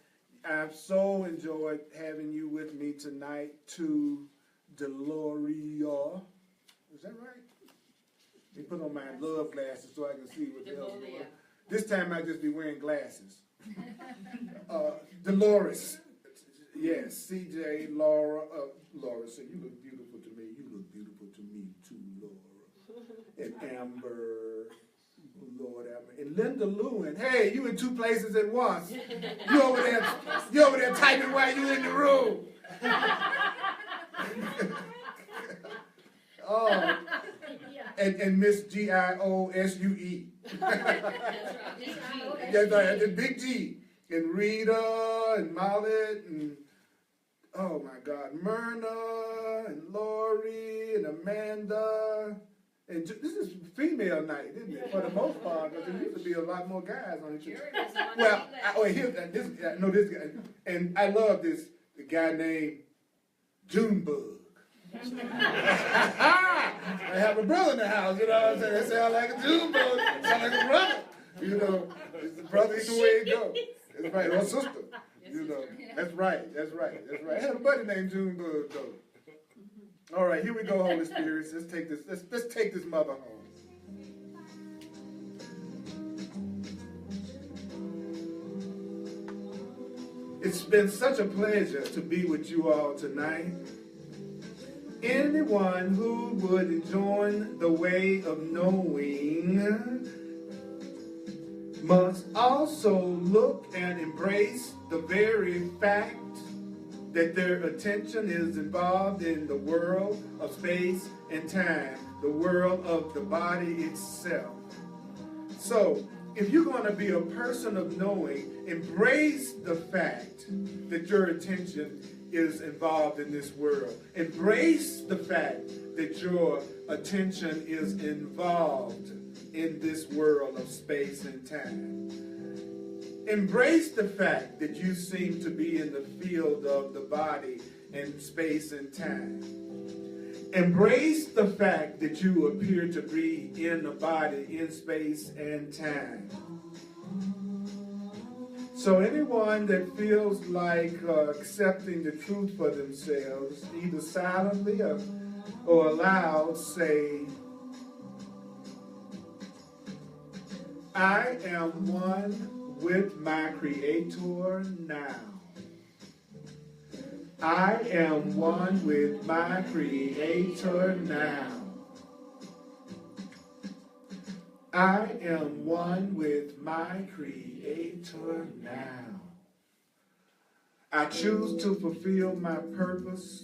I've so enjoyed having you with me tonight to Deloria. Is that right? They put on my love glasses so I can see what the hell's going on. This time I'll just be wearing glasses. Dolores. Yes, CJ, Laura. Laura said, you look beautiful to me. You look beautiful to me too, Laura. And Amber. Lord, Amber. And Linda Lewin. Hey, you in two places at once. You over there typing while you in the room. Oh. and Miss Giosue. That's right. Yes, and Big G, and Rita, and Mollet, and oh my God, Myrna, and Lori, and Amanda. And this is female night, isn't it? For the most part, because there used to be a lot more guys on the trip. Jerry was on Well, that. this guy, and I love the guy named Junebug. I have a brother in the house, you know what I'm saying? That sound like a Junebug, sound like a brother. You know, it's the brother, it's the way it goes. That's right, or sister. You know, that's right. I had a buddy named Junebug though. All right, here we go, Holy Spirit. Let's take this mother home. It's been such a pleasure to be with you all tonight. Anyone who would join the way of knowing must also look and embrace the very fact that their attention is involved in the world of space and time, the world of the body itself. So, if you're going to be a person of knowing, embrace the fact that your attention is involved in this world. Embrace the fact that your attention is involved in this world of space and time. Embrace the fact that you seem to be in the field of the body and space and time. Embrace the fact that you appear to be in the body in space and time. So anyone that feels like accepting the truth for themselves, either silently or aloud, say, I am one with my Creator now. I am one with my Creator now. I am one with my Creator now. I choose to fulfill my purpose.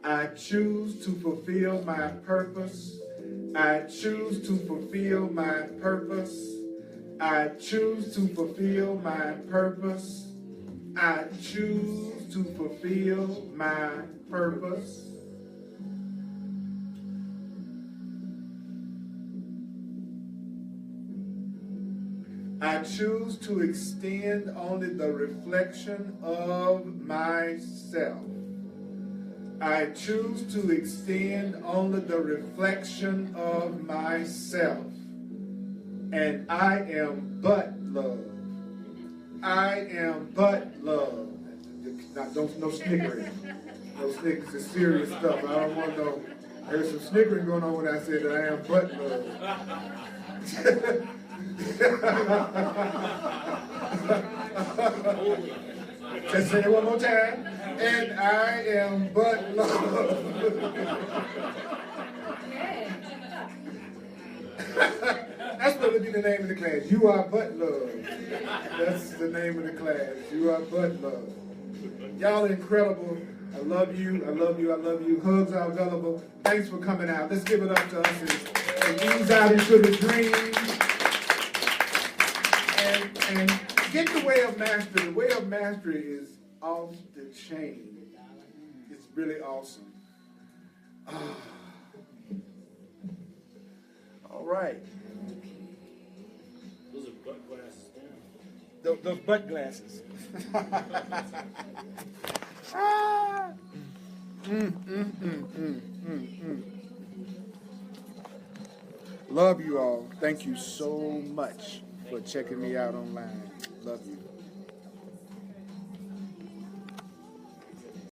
I choose to fulfill my purpose. I choose to fulfill my purpose. I choose to fulfill my purpose. I choose to fulfill my purpose. I choose to extend only the reflection of myself. I choose to extend only the reflection of myself. And I am but love. I am but love. No snickering. No snickering. It's serious stuff. I don't want no. There's some snickering going on when I said that I am but love. Just say it one more time. And I am but love. That's what would be the name of the class. You are but love. That's the name of the class. You are but love. Y'all are incredible. I love you. I love you. I love you. Hugs are available. Thanks for coming out. Let's give it up to us and ease out into the dream. And get the way of mastery. The way of mastery is off the chain. It's really awesome. All right. Those are butt glasses down. Those butt glasses. Love you all. Thank you so much for checking me out online. Love you.